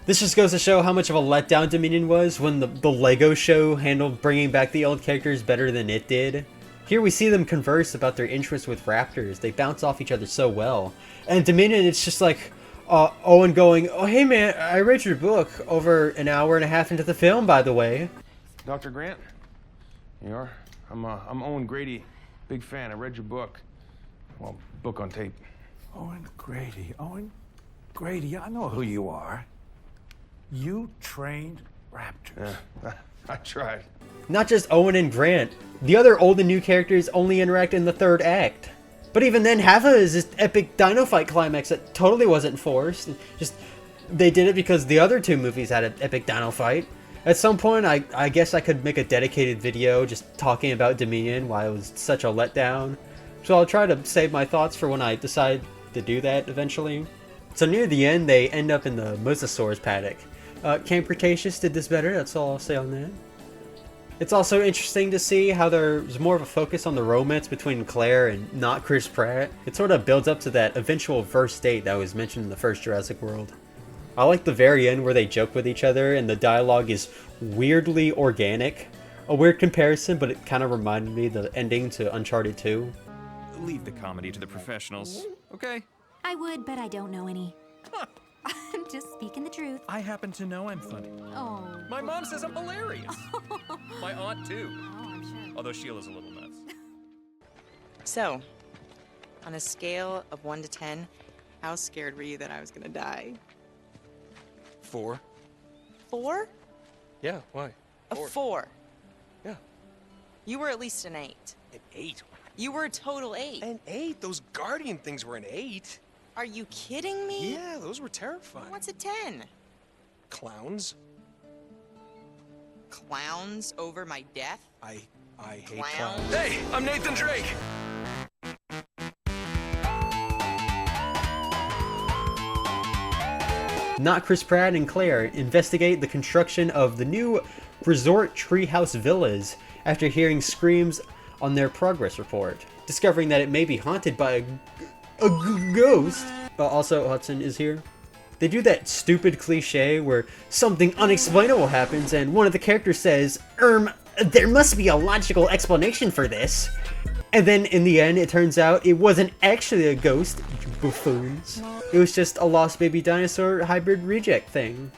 This just goes to show how much of a letdown Dominion was when the Lego show handled bringing back the old characters better than it did. Here we see them converse about their interests with raptors. They bounce off each other so well. And Dominion, it's just like Owen going, "Oh hey man, I read your book over an hour and a half into the film, by the way." Dr. Grant? You are? I'm Owen Grady. Big fan. I read your book. Well, book on tape. Owen Grady. Owen Grady, I know who you are. You trained raptors. Yeah, I tried. Not just Owen and Grant. The other old and new characters only interact in the third act. But even then, half of it is this epic dino fight climax that totally wasn't forced. Just, they did it because the other two movies had an epic dino fight. At some point, I guess I could make a dedicated video just talking about Dominion, why it was such a letdown. So I'll try to save my thoughts for when I decide to do that eventually. So near the end, they end up in the Mosasaurus paddock. Camp Cretaceous did this better, that's all I'll say on that. It's also interesting to see how there's more of a focus on the romance between Claire and not Chris Pratt. It sort of builds up to that eventual first date that was mentioned in the first Jurassic World. I like the very end where they joke with each other and the dialogue is weirdly organic. A weird comparison, but it kind of reminded me of the ending to Uncharted 2. Leave the comedy to the professionals, okay? I would, but I don't know any. I'm just speaking the truth. I happen to know I'm funny. Oh. My mom says I'm hilarious. My aunt too. Oh, I'm sure. Although Sheila's a little nuts. So, on a scale of 1 to 10, how scared were you that I was gonna die? 4. 4? Yeah, why? A 4. Yeah. You were at least an 8. An 8? You were a total 8. An 8? Those guardian things were an 8. Are you kidding me? Yeah, those were terrifying. What's a 10? Clowns? Clowns over my death? I hate Clowns? Hey, I'm Nathan Drake. Not Chris Pratt and Claire investigate the construction of the new resort treehouse villas after hearing screams on their progress report, discovering that it may be haunted by a ghost. Also, Hudson is here. They do that stupid cliche where something unexplainable happens and one of the characters says, there must be a logical explanation for this. And then in the end, it turns out it wasn't actually a ghost, you buffoons. It was just a lost baby dinosaur hybrid reject thing.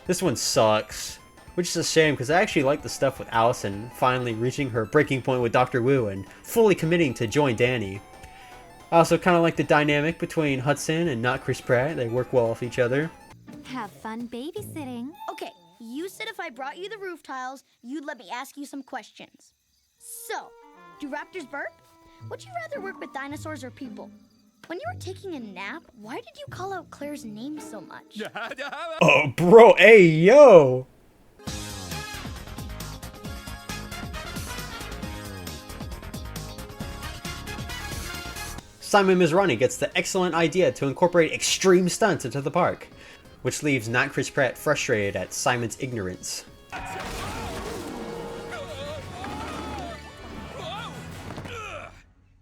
This one sucks. Which is a shame because I actually like the stuff with Allison finally reaching her breaking point with Dr. Wu and fully committing to join Danny. I also kind of like the dynamic between Hudson and not Chris Pratt. They work well off each other. Have fun babysitting. Okay, you said if I brought you the roof tiles, you'd let me ask you some questions. So, do raptors burp? Would you rather work with dinosaurs or people? When you were taking a nap, why did you call out Claire's name so much? Oh, bro, hey, yo! Simon Masrani gets the excellent idea to incorporate extreme stunts into the park, which leaves not Chris Pratt frustrated at Simon's ignorance.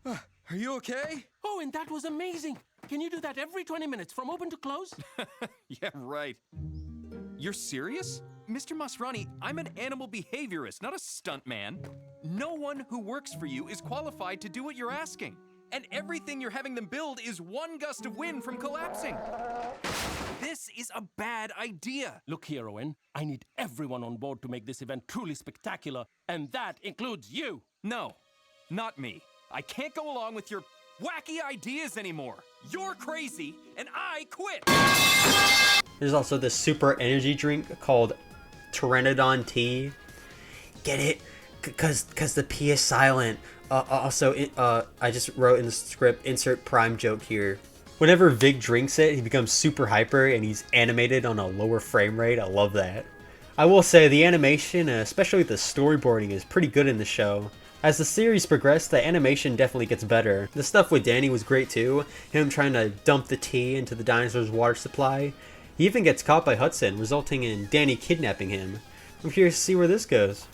Are you okay? Oh, and that was amazing. Can you do that every 20 minutes from open to close? Yeah, right. You're serious? Mr. Masrani, I'm an animal behaviorist, not a stuntman. No one who works for you is qualified to do what you're asking. And everything you're having them build is one gust of wind from collapsing. This is a bad idea. Look here, Owen. I need everyone on board to make this event truly spectacular, and that includes you. No, not me. I can't go along with your wacky ideas anymore. You're crazy, and I quit. There's also this super energy drink called Pteranodon't tea. Get it? Cause the P is silent. I just wrote in the script, insert prime joke here. Whenever Vic drinks it, he becomes super hyper and he's animated on a lower frame rate. I love that. I will say the animation, especially the storyboarding, is pretty good in the show. As the series progressed, the animation definitely gets better. The stuff with Danny was great too, him trying to dump the tea into the dinosaur's water supply. He even gets caught by Hudson, resulting in Danny kidnapping him. I'm curious to see where this goes.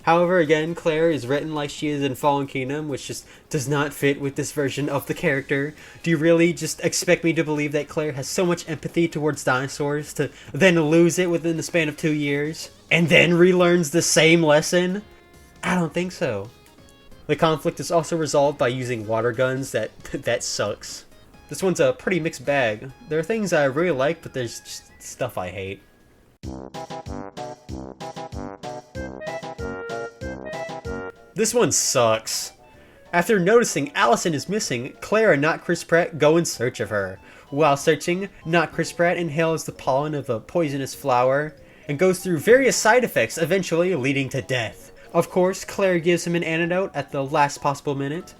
However, again, Claire is written like she is in Fallen Kingdom, which just does not fit with this version of the character. Do you really just expect me to believe that Claire has so much empathy towards dinosaurs to then lose it within the span of 2 years? And then relearns the same lesson? I don't think so. The conflict is also resolved by using water guns. That sucks. This one's a pretty mixed bag. There are things I really like, but there's just stuff I hate. This one sucks. After noticing Allison is missing, Claire and not Chris Pratt go in search of her. While searching, not Chris Pratt inhales the pollen of a poisonous flower and goes through various side effects, eventually leading to death. Of course, Claire gives him an antidote at the last possible minute.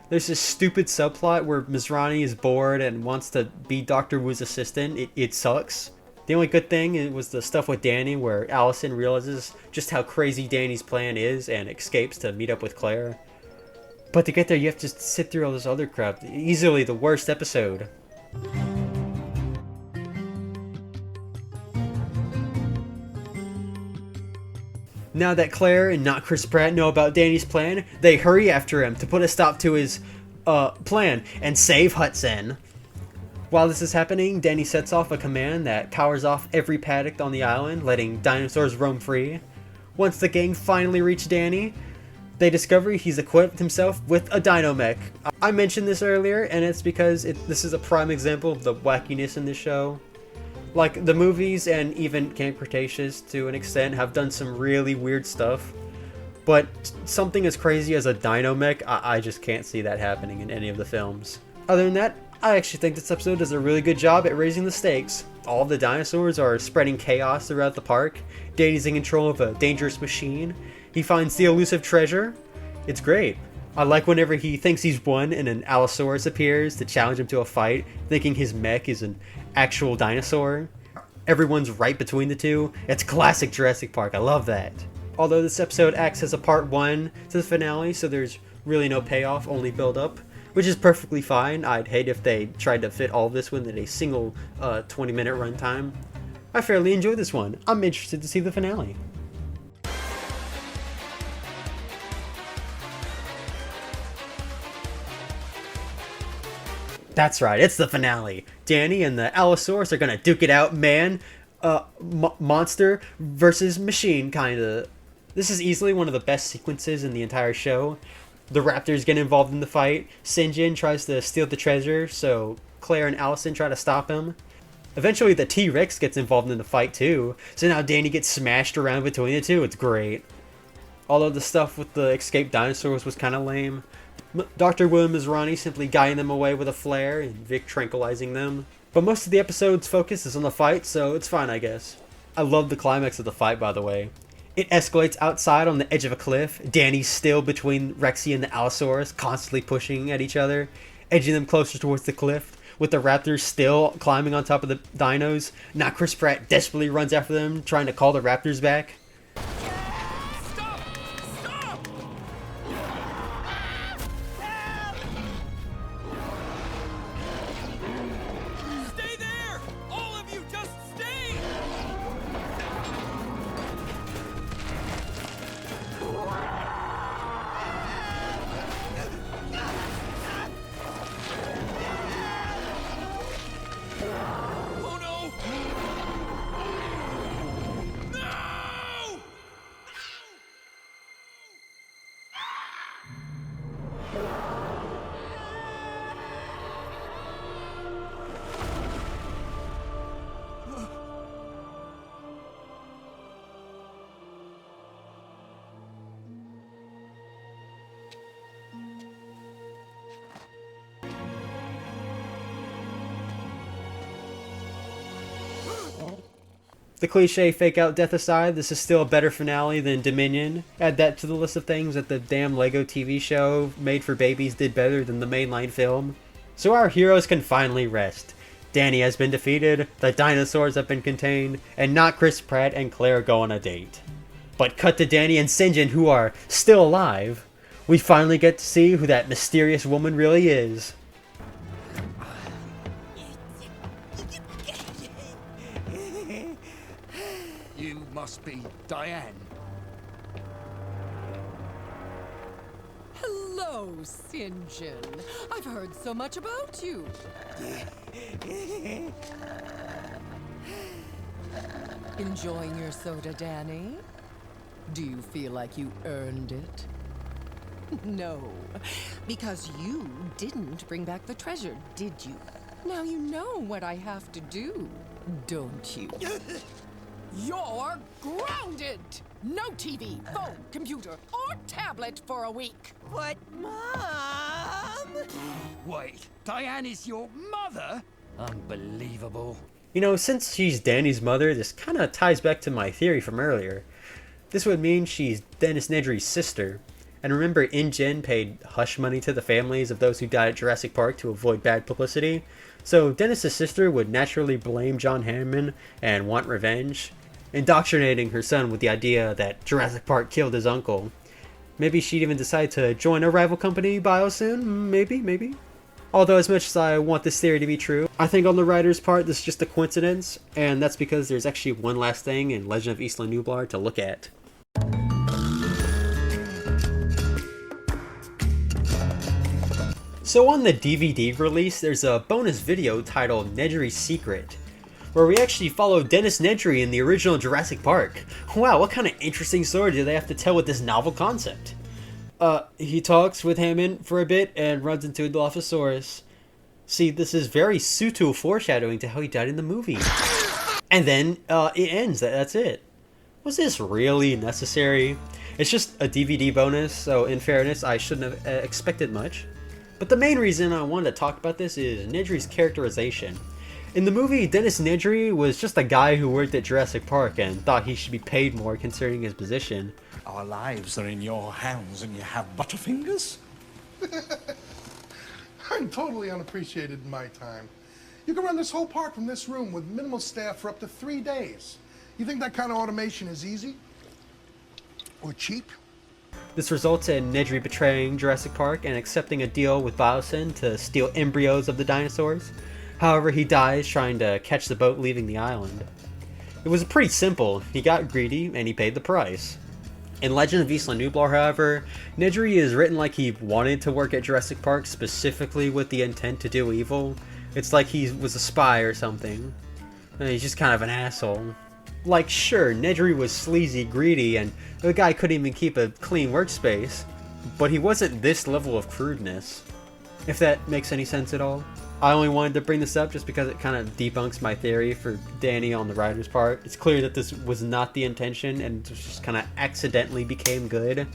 There's this stupid subplot where Masrani is bored and wants to be Dr. Wu's assistant. It sucks. The only good thing was the stuff with Danny where Allison realizes just how crazy Danny's plan is and escapes to meet up with Claire. But to get there you have to just sit through all this other crap. Easily the worst episode. Now that Claire and not Chris Pratt know about Danny's plan, they hurry after him to put a stop to his plan and save Hudson. While this is happening, Danny sets off a command that powers off every paddock on the island, letting dinosaurs roam free. Once the gang finally reach Danny, they discover he's equipped himself with a dino mech. I mentioned this earlier, and it's because this is a prime example of the wackiness in this show. Like, the movies and even Camp Cretaceous, to an extent, have done some really weird stuff. But something as crazy as a dino mech, I just can't see that happening in any of the films. Other than that, I actually think this episode does a really good job at raising the stakes. All of the dinosaurs are spreading chaos throughout the park. Danny's in control of a dangerous machine. He finds the elusive treasure. It's great. I like whenever he thinks he's won and an Allosaurus appears to challenge him to a fight, thinking his mech is an actual dinosaur. Everyone's right between the two. It's classic Jurassic Park. I love that. Although this episode acts as a part 1 to the finale, so there's really no payoff, only build up. Which is perfectly fine. I'd hate if they tried to fit all of this within a single 20-minute runtime. I fairly enjoyed this one. I'm interested to see the finale. That's right, it's the finale. Danny and the Allosaurus are gonna duke it out, man. Monster versus machine, kinda. This is easily one of the best sequences in the entire show. The raptors get involved in the fight. Sinjin tries to steal the treasure, so Claire and Allison try to stop him. Eventually the T-Rex gets involved in the fight too, so now Danny gets smashed around between the two. It's great. Although the stuff with the escaped dinosaurs was kind of lame. Dr. Wu and Masrani simply guiding them away with a flare, and Vic tranquilizing them. But most of the episode's focus is on the fight, so it's fine, I guess. I love the climax of the fight, by the way. It escalates outside on the edge of a cliff. Danny's still between Rexy and the Allosaurus, constantly pushing at each other, edging them closer towards the cliff, with the raptors still climbing on top of the dinos. Now Chris Pratt desperately runs after them, trying to call the raptors back. The cliche fake out death aside, this is still a better finale than Dominion. Add that to the list of things that the damn Lego TV show made for babies did better than the mainline film. So our heroes can finally rest. Danny has been defeated, the dinosaurs have been contained, and not Chris Pratt and Claire go on a date. But cut to Danny and Sinjin, who are still alive. We finally get to see who that mysterious woman really is. You must be Diane. Hello, Sinjin. I've heard so much about you. Enjoying your soda, Danny? Do you feel like you earned it? No, because you didn't bring back the treasure, did you? Now you know what I have to do, don't you? You're grounded! No TV, phone, computer, or tablet for a week. But, Mom... Wait, Diane is your mother? Unbelievable. You know, since she's Danny's mother, this kind of ties back to my theory from earlier. This would mean she's Dennis Nedry's sister. And remember, InGen paid hush money to the families of those who died at Jurassic Park to avoid bad publicity? So Dennis's sister would naturally blame John Hammond and want revenge, indoctrinating her son with the idea that Jurassic Park killed his uncle. Maybe she'd even decide to join a rival company Biosoon? Maybe. Although as much as I want this theory to be true, I think on the writer's part this is just a coincidence, and that's because there's actually one last thing in Legend of Isla Nublar to look at. So on the DVD release, there's a bonus video titled Nedry's Secret, where we actually follow Dennis Nedry in the original Jurassic Park. Wow, what kind of interesting story do they have to tell with this novel concept? He talks with Hammond for a bit and runs into a Dilophosaurus. See, this is very subtle foreshadowing to how he died in the movie. And then, it ends. That's it. Was this really necessary? It's just a DVD bonus, so in fairness, I shouldn't have expected much. But the main reason I wanted to talk about this is Nedry's characterization. In the movie, Dennis Nedry was just a guy who worked at Jurassic Park and thought he should be paid more considering his position. Our lives are in your hands and you have butterfingers? I'm totally unappreciated in my time. You can run this whole park from this room with minimal staff for up to 3 days. You think that kind of automation is easy? Or cheap? This results in Nedry betraying Jurassic Park and accepting a deal with Biosoon to steal embryos of the dinosaurs. However, he dies trying to catch the boat leaving the island. It was pretty simple. He got greedy and he paid the price. In Legend of Isla Nublar, however, Nedry is written like he wanted to work at Jurassic Park specifically with the intent to do evil. It's like he was a spy or something. He's just kind of an asshole. Like, sure, Nedry was sleazy, greedy, and the guy couldn't even keep a clean workspace, but he wasn't this level of crudeness. If that makes any sense at all. I only wanted to bring this up just because it kind of debunks my theory for Danny on the writer's part. It's clear that this was not the intention and just kind of accidentally became good.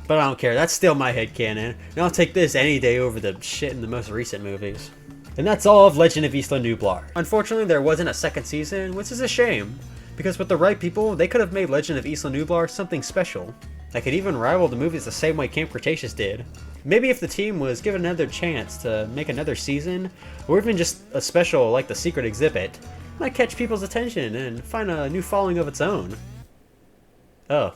But I don't care, that's still my headcanon, and I'll take this any day over the shit in the most recent movies. And that's all of Legend of Isla Nublar. Unfortunately, there wasn't a second season, which is a shame, because with the right people, they could have made Legend of Isla Nublar something special that could even rival the movies the same way Camp Cretaceous did. Maybe if the team was given another chance to make another season, or even just a special like the Secret Exhibit, it might catch people's attention and find a new following of its own. Oh.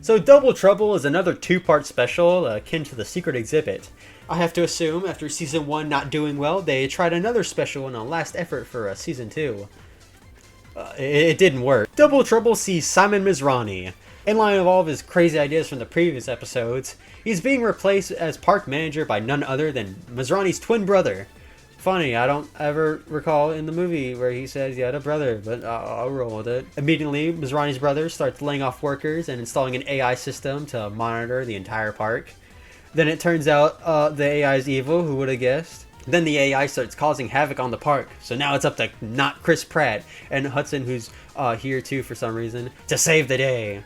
So Double Trouble is another two-part special akin to the Secret Exhibit. I have to assume after Season 1 not doing well, they tried another special in a last effort for Season 2. It didn't work. Double Trouble sees Simon Masrani. In line with all of his crazy ideas from the previous episodes, he's being replaced as park manager by none other than Masrani's twin brother. Funny, I don't ever recall in the movie where he says he had a brother, but I'll roll with it. Immediately, Masrani's brother starts laying off workers and installing an AI system to monitor the entire park. Then it turns out the AI is evil, who would have guessed? Then the AI starts causing havoc on the park, so now it's up to not Chris Pratt and Hudson, who's here too for some reason, to save the day.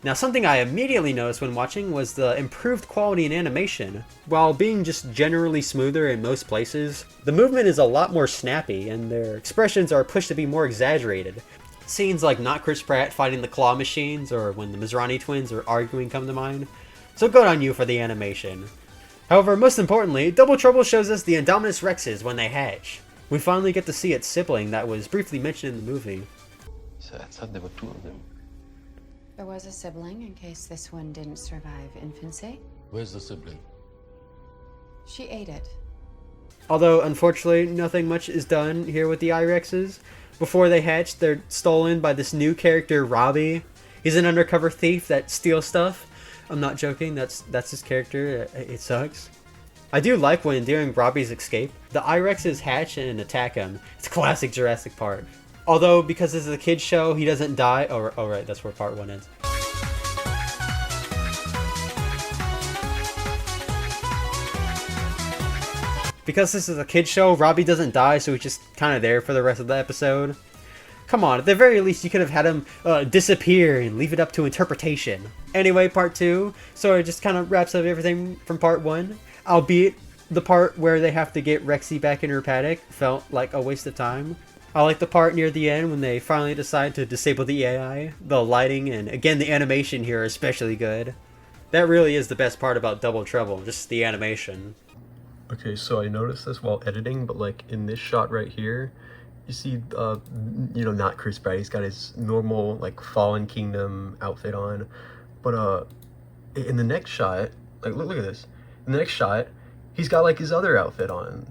Now, something I immediately noticed when watching was the improved quality in animation. While being just generally smoother in most places, the movement is a lot more snappy and their expressions are pushed to be more exaggerated. Scenes like not Chris Pratt fighting the claw machines or when the Masrani twins are arguing come to mind. So good on you for the animation. However, most importantly, Double Trouble shows us the Indominus Rexes when they hatch. We finally get to see its sibling that was briefly mentioned in the movie. So I thought there were two of them. There was a sibling in case this one didn't survive infancy. Where's the sibling? She ate it. Although, unfortunately, nothing much is done here with the I-Rexes. Before they hatch, they're stolen by this new character, Robbie. He's an undercover thief that steals stuff. I'm not joking, that's his character. It sucks. I do like when, during Robbie's escape, the I-Rexes hatch and attack him. It's classic Jurassic Park. Although, because this is a kid's show, he doesn't die. Oh, right, that's where part 1 ends. Because this is a kid's show, Robbie doesn't die, so he's just kind of there for the rest of the episode. Come on, at the very least, you could have had him disappear and leave it up to interpretation. Anyway, part 2 sort of just kind of wraps up everything from part 1. Albeit, the part where they have to get Rexy back in her paddock felt like a waste of time. I like the part near the end when they finally decide to disable the AI. The lighting and, again, the animation here are especially good. That really is the best part about Double Trouble, just the animation. Okay, so I noticed this while editing, but like in this shot right here, you see, you know, not Chris Pratt, he's got his normal, like, Fallen Kingdom outfit on. But, in the next shot, like, look at this. In the next shot, he's got, like, his other outfit on.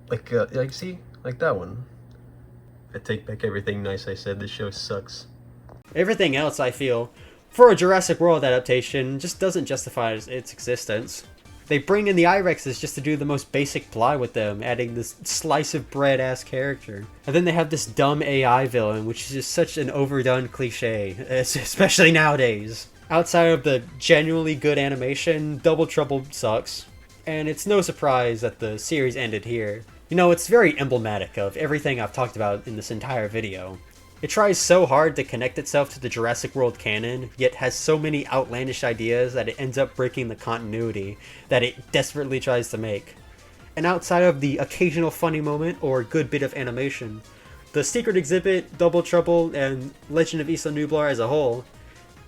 Like, see? Like that one. I take back everything nice I said, this show sucks. Everything else, I feel, for a Jurassic World adaptation, just doesn't justify its existence. They bring in the I-Rexes just to do the most basic plot with them, adding this slice of bread-ass character. And then they have this dumb AI villain, which is just such an overdone cliche, especially nowadays. Outside of the genuinely good animation, Double Trouble sucks. And it's no surprise that the series ended here. You know, it's very emblematic of everything I've talked about in this entire video. It tries so hard to connect itself to the Jurassic World canon, yet has so many outlandish ideas that it ends up breaking the continuity that it desperately tries to make. And outside of the occasional funny moment or good bit of animation, the Secret Exhibit, Double Trouble, and Legend of Isla Nublar as a whole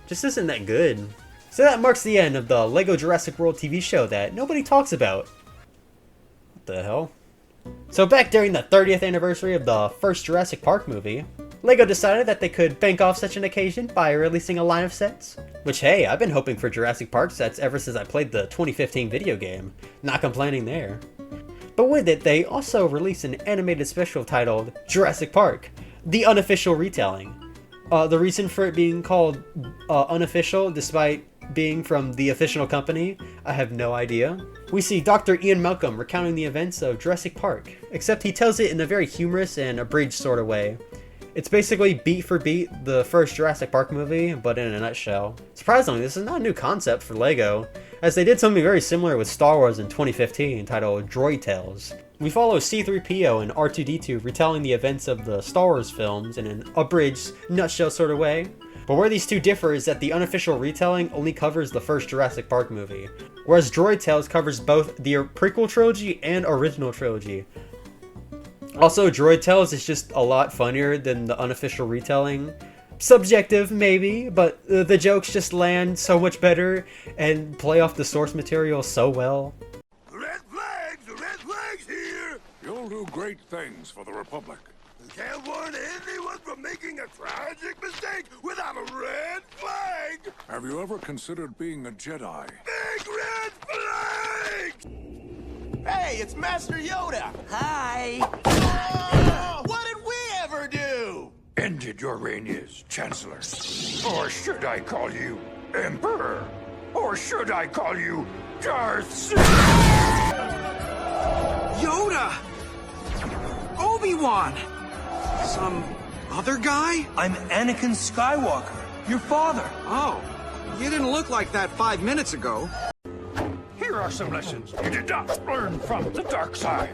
just isn't that good. So that marks the end of the LEGO Jurassic World TV show that nobody talks about. What the hell? So back during the 30th anniversary of the first Jurassic Park movie, LEGO decided that they could bank off such an occasion by releasing a line of sets. Which, hey, I've been hoping for Jurassic Park sets ever since I played the 2015 video game. Not complaining there. But with it, they also released an animated special titled Jurassic Park, the unofficial retelling. The reason for it being called unofficial, despite being from the official company, I have no idea. We see Dr. Ian Malcolm recounting the events of Jurassic Park, except he tells it in a very humorous and abridged sort of way. It's basically beat for beat the first Jurassic Park movie, but in a nutshell. Surprisingly, this is not a new concept for LEGO, as they did something very similar with Star Wars in 2015 titled Droid Tales. We follow C-3PO and R2-D2 retelling the events of the Star Wars films in an abridged, nutshell sort of way. But where these two differ is that the unofficial retelling only covers the first Jurassic Park movie, whereas Droid Tales covers both the prequel trilogy and original trilogy. Also, Droid Tales is just a lot funnier than the unofficial retelling. Subjective, maybe, but the jokes just land so much better and play off the source material so well. The red flags here! You'll do great things for the Republic. You can't warn anyone from making a tragic mistake without a red flag! Have you ever considered being a Jedi? Big red flag! Hey, it's Master Yoda! Hi! What did we ever do? Ended your reign as Chancellor. Or should I call you Emperor? Or should I call you Darth Yoda! Obi-Wan! Some other guy? I'm Anakin Skywalker, your father. Oh, you didn't look like that 5 minutes ago. Here are some lessons you did not learn from the dark side.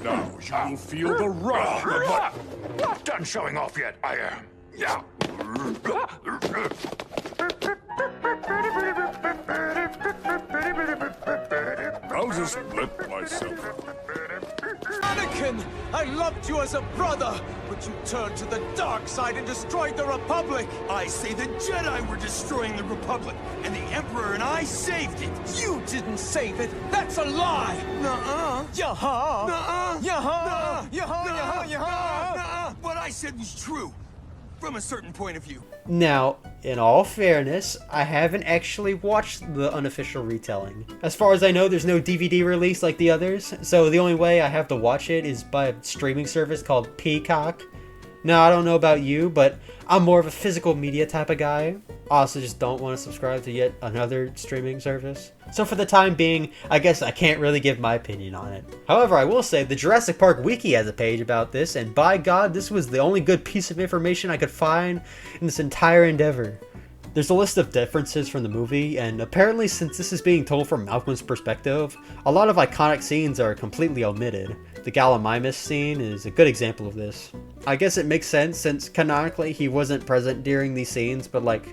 Now you feel the wrath of not done showing off yet, I am. Yeah. I'll just let myself. Anakin! Anakin! I loved you as a brother, but you turned to the dark side and destroyed the Republic! I say the Jedi were destroying the Republic, and the Emperor and I saved it! You didn't save it! That's a lie! Nuh-uh! Yaha! Nuh-uh! Yaha! Nuh-uh! Yaha! Yaha! Yaha! Nuh-uh! What I said was true, from a certain point of view. Now, in all fairness, I haven't actually watched the unofficial retelling. As far as I know, there's no DVD release like the others, so the only way I have to watch it is by a streaming service called Peacock. Now, I don't know about you, but I'm more of a physical media type of guy. I also just don't want to subscribe to yet another streaming service. So for the time being, I guess I can't really give my opinion on it. However, I will say the Jurassic Park Wiki has a page about this, and by God, this was the only good piece of information I could find in this entire endeavor. There's a list of differences from the movie, and apparently since this is being told from Malcolm's perspective, a lot of iconic scenes are completely omitted. The Gallimimus scene is a good example of this. I guess it makes sense since canonically he wasn't present during these scenes, but like,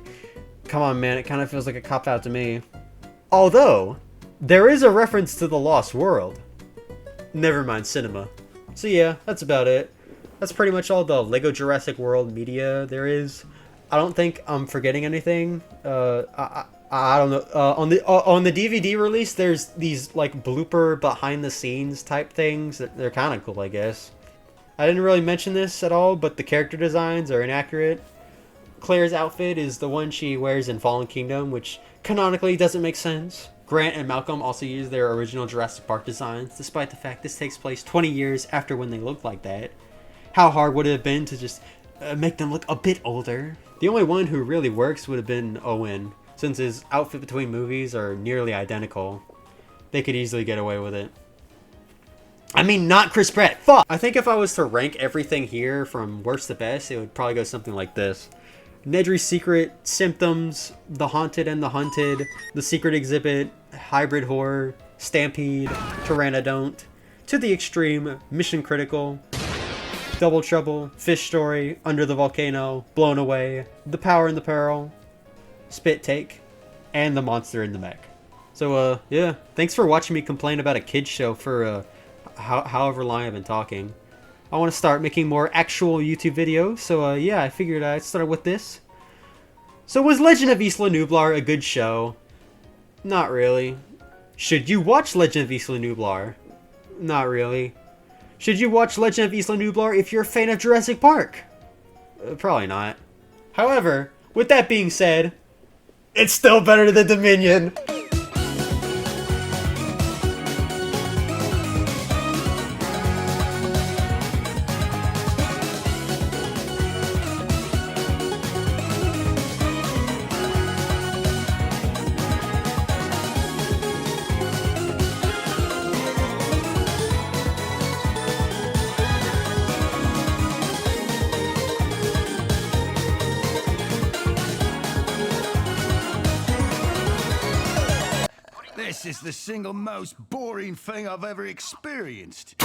come on man, it kind of feels like a cop-out to me. Although, there is a reference to the Lost World. Never mind cinema. So yeah, that's about it. That's pretty much all the LEGO Jurassic World media there is. I don't think I'm forgetting anything. I don't know. On the DVD release, there's these like blooper behind the scenes type things. They're kind of cool, I guess. I didn't really mention this at all, but the character designs are inaccurate. Claire's outfit is the one she wears in Fallen Kingdom, which canonically doesn't make sense. Grant and Malcolm also use their original Jurassic Park designs, despite the fact this takes place 20 years after when they looked like that. How hard would it have been to just make them look a bit older? The only one who really works would have been Owen, since his outfit between movies are nearly identical. They could easily get away with it. I mean, not Chris Pratt, fuck! I think if I was to rank everything here from worst to best, it would probably go something like this. Nedry's Secret, Symptoms, The Haunted and the Hunted, The Secret Exhibit, Hybrid Horror, Stampede, Pteranodon't, To the Extreme, Mission Critical, Double Trouble, Fish Story, Under the Volcano, Blown Away, The Power and the Peril, Spit Take, and The Monster in the Mech. So, yeah, thanks for watching me complain about a kid's show for, however long I've been talking. I want to start making more actual YouTube videos, so yeah, I figured I'd start with this. So was Legend of Isla Nublar a good show? Not really. Should you watch Legend of Isla Nublar? Not really. Should you watch Legend of Isla Nublar if you're a fan of Jurassic Park? Probably not. However, with that being said, it's still better than Dominion. This is the single most boring thing I've ever experienced.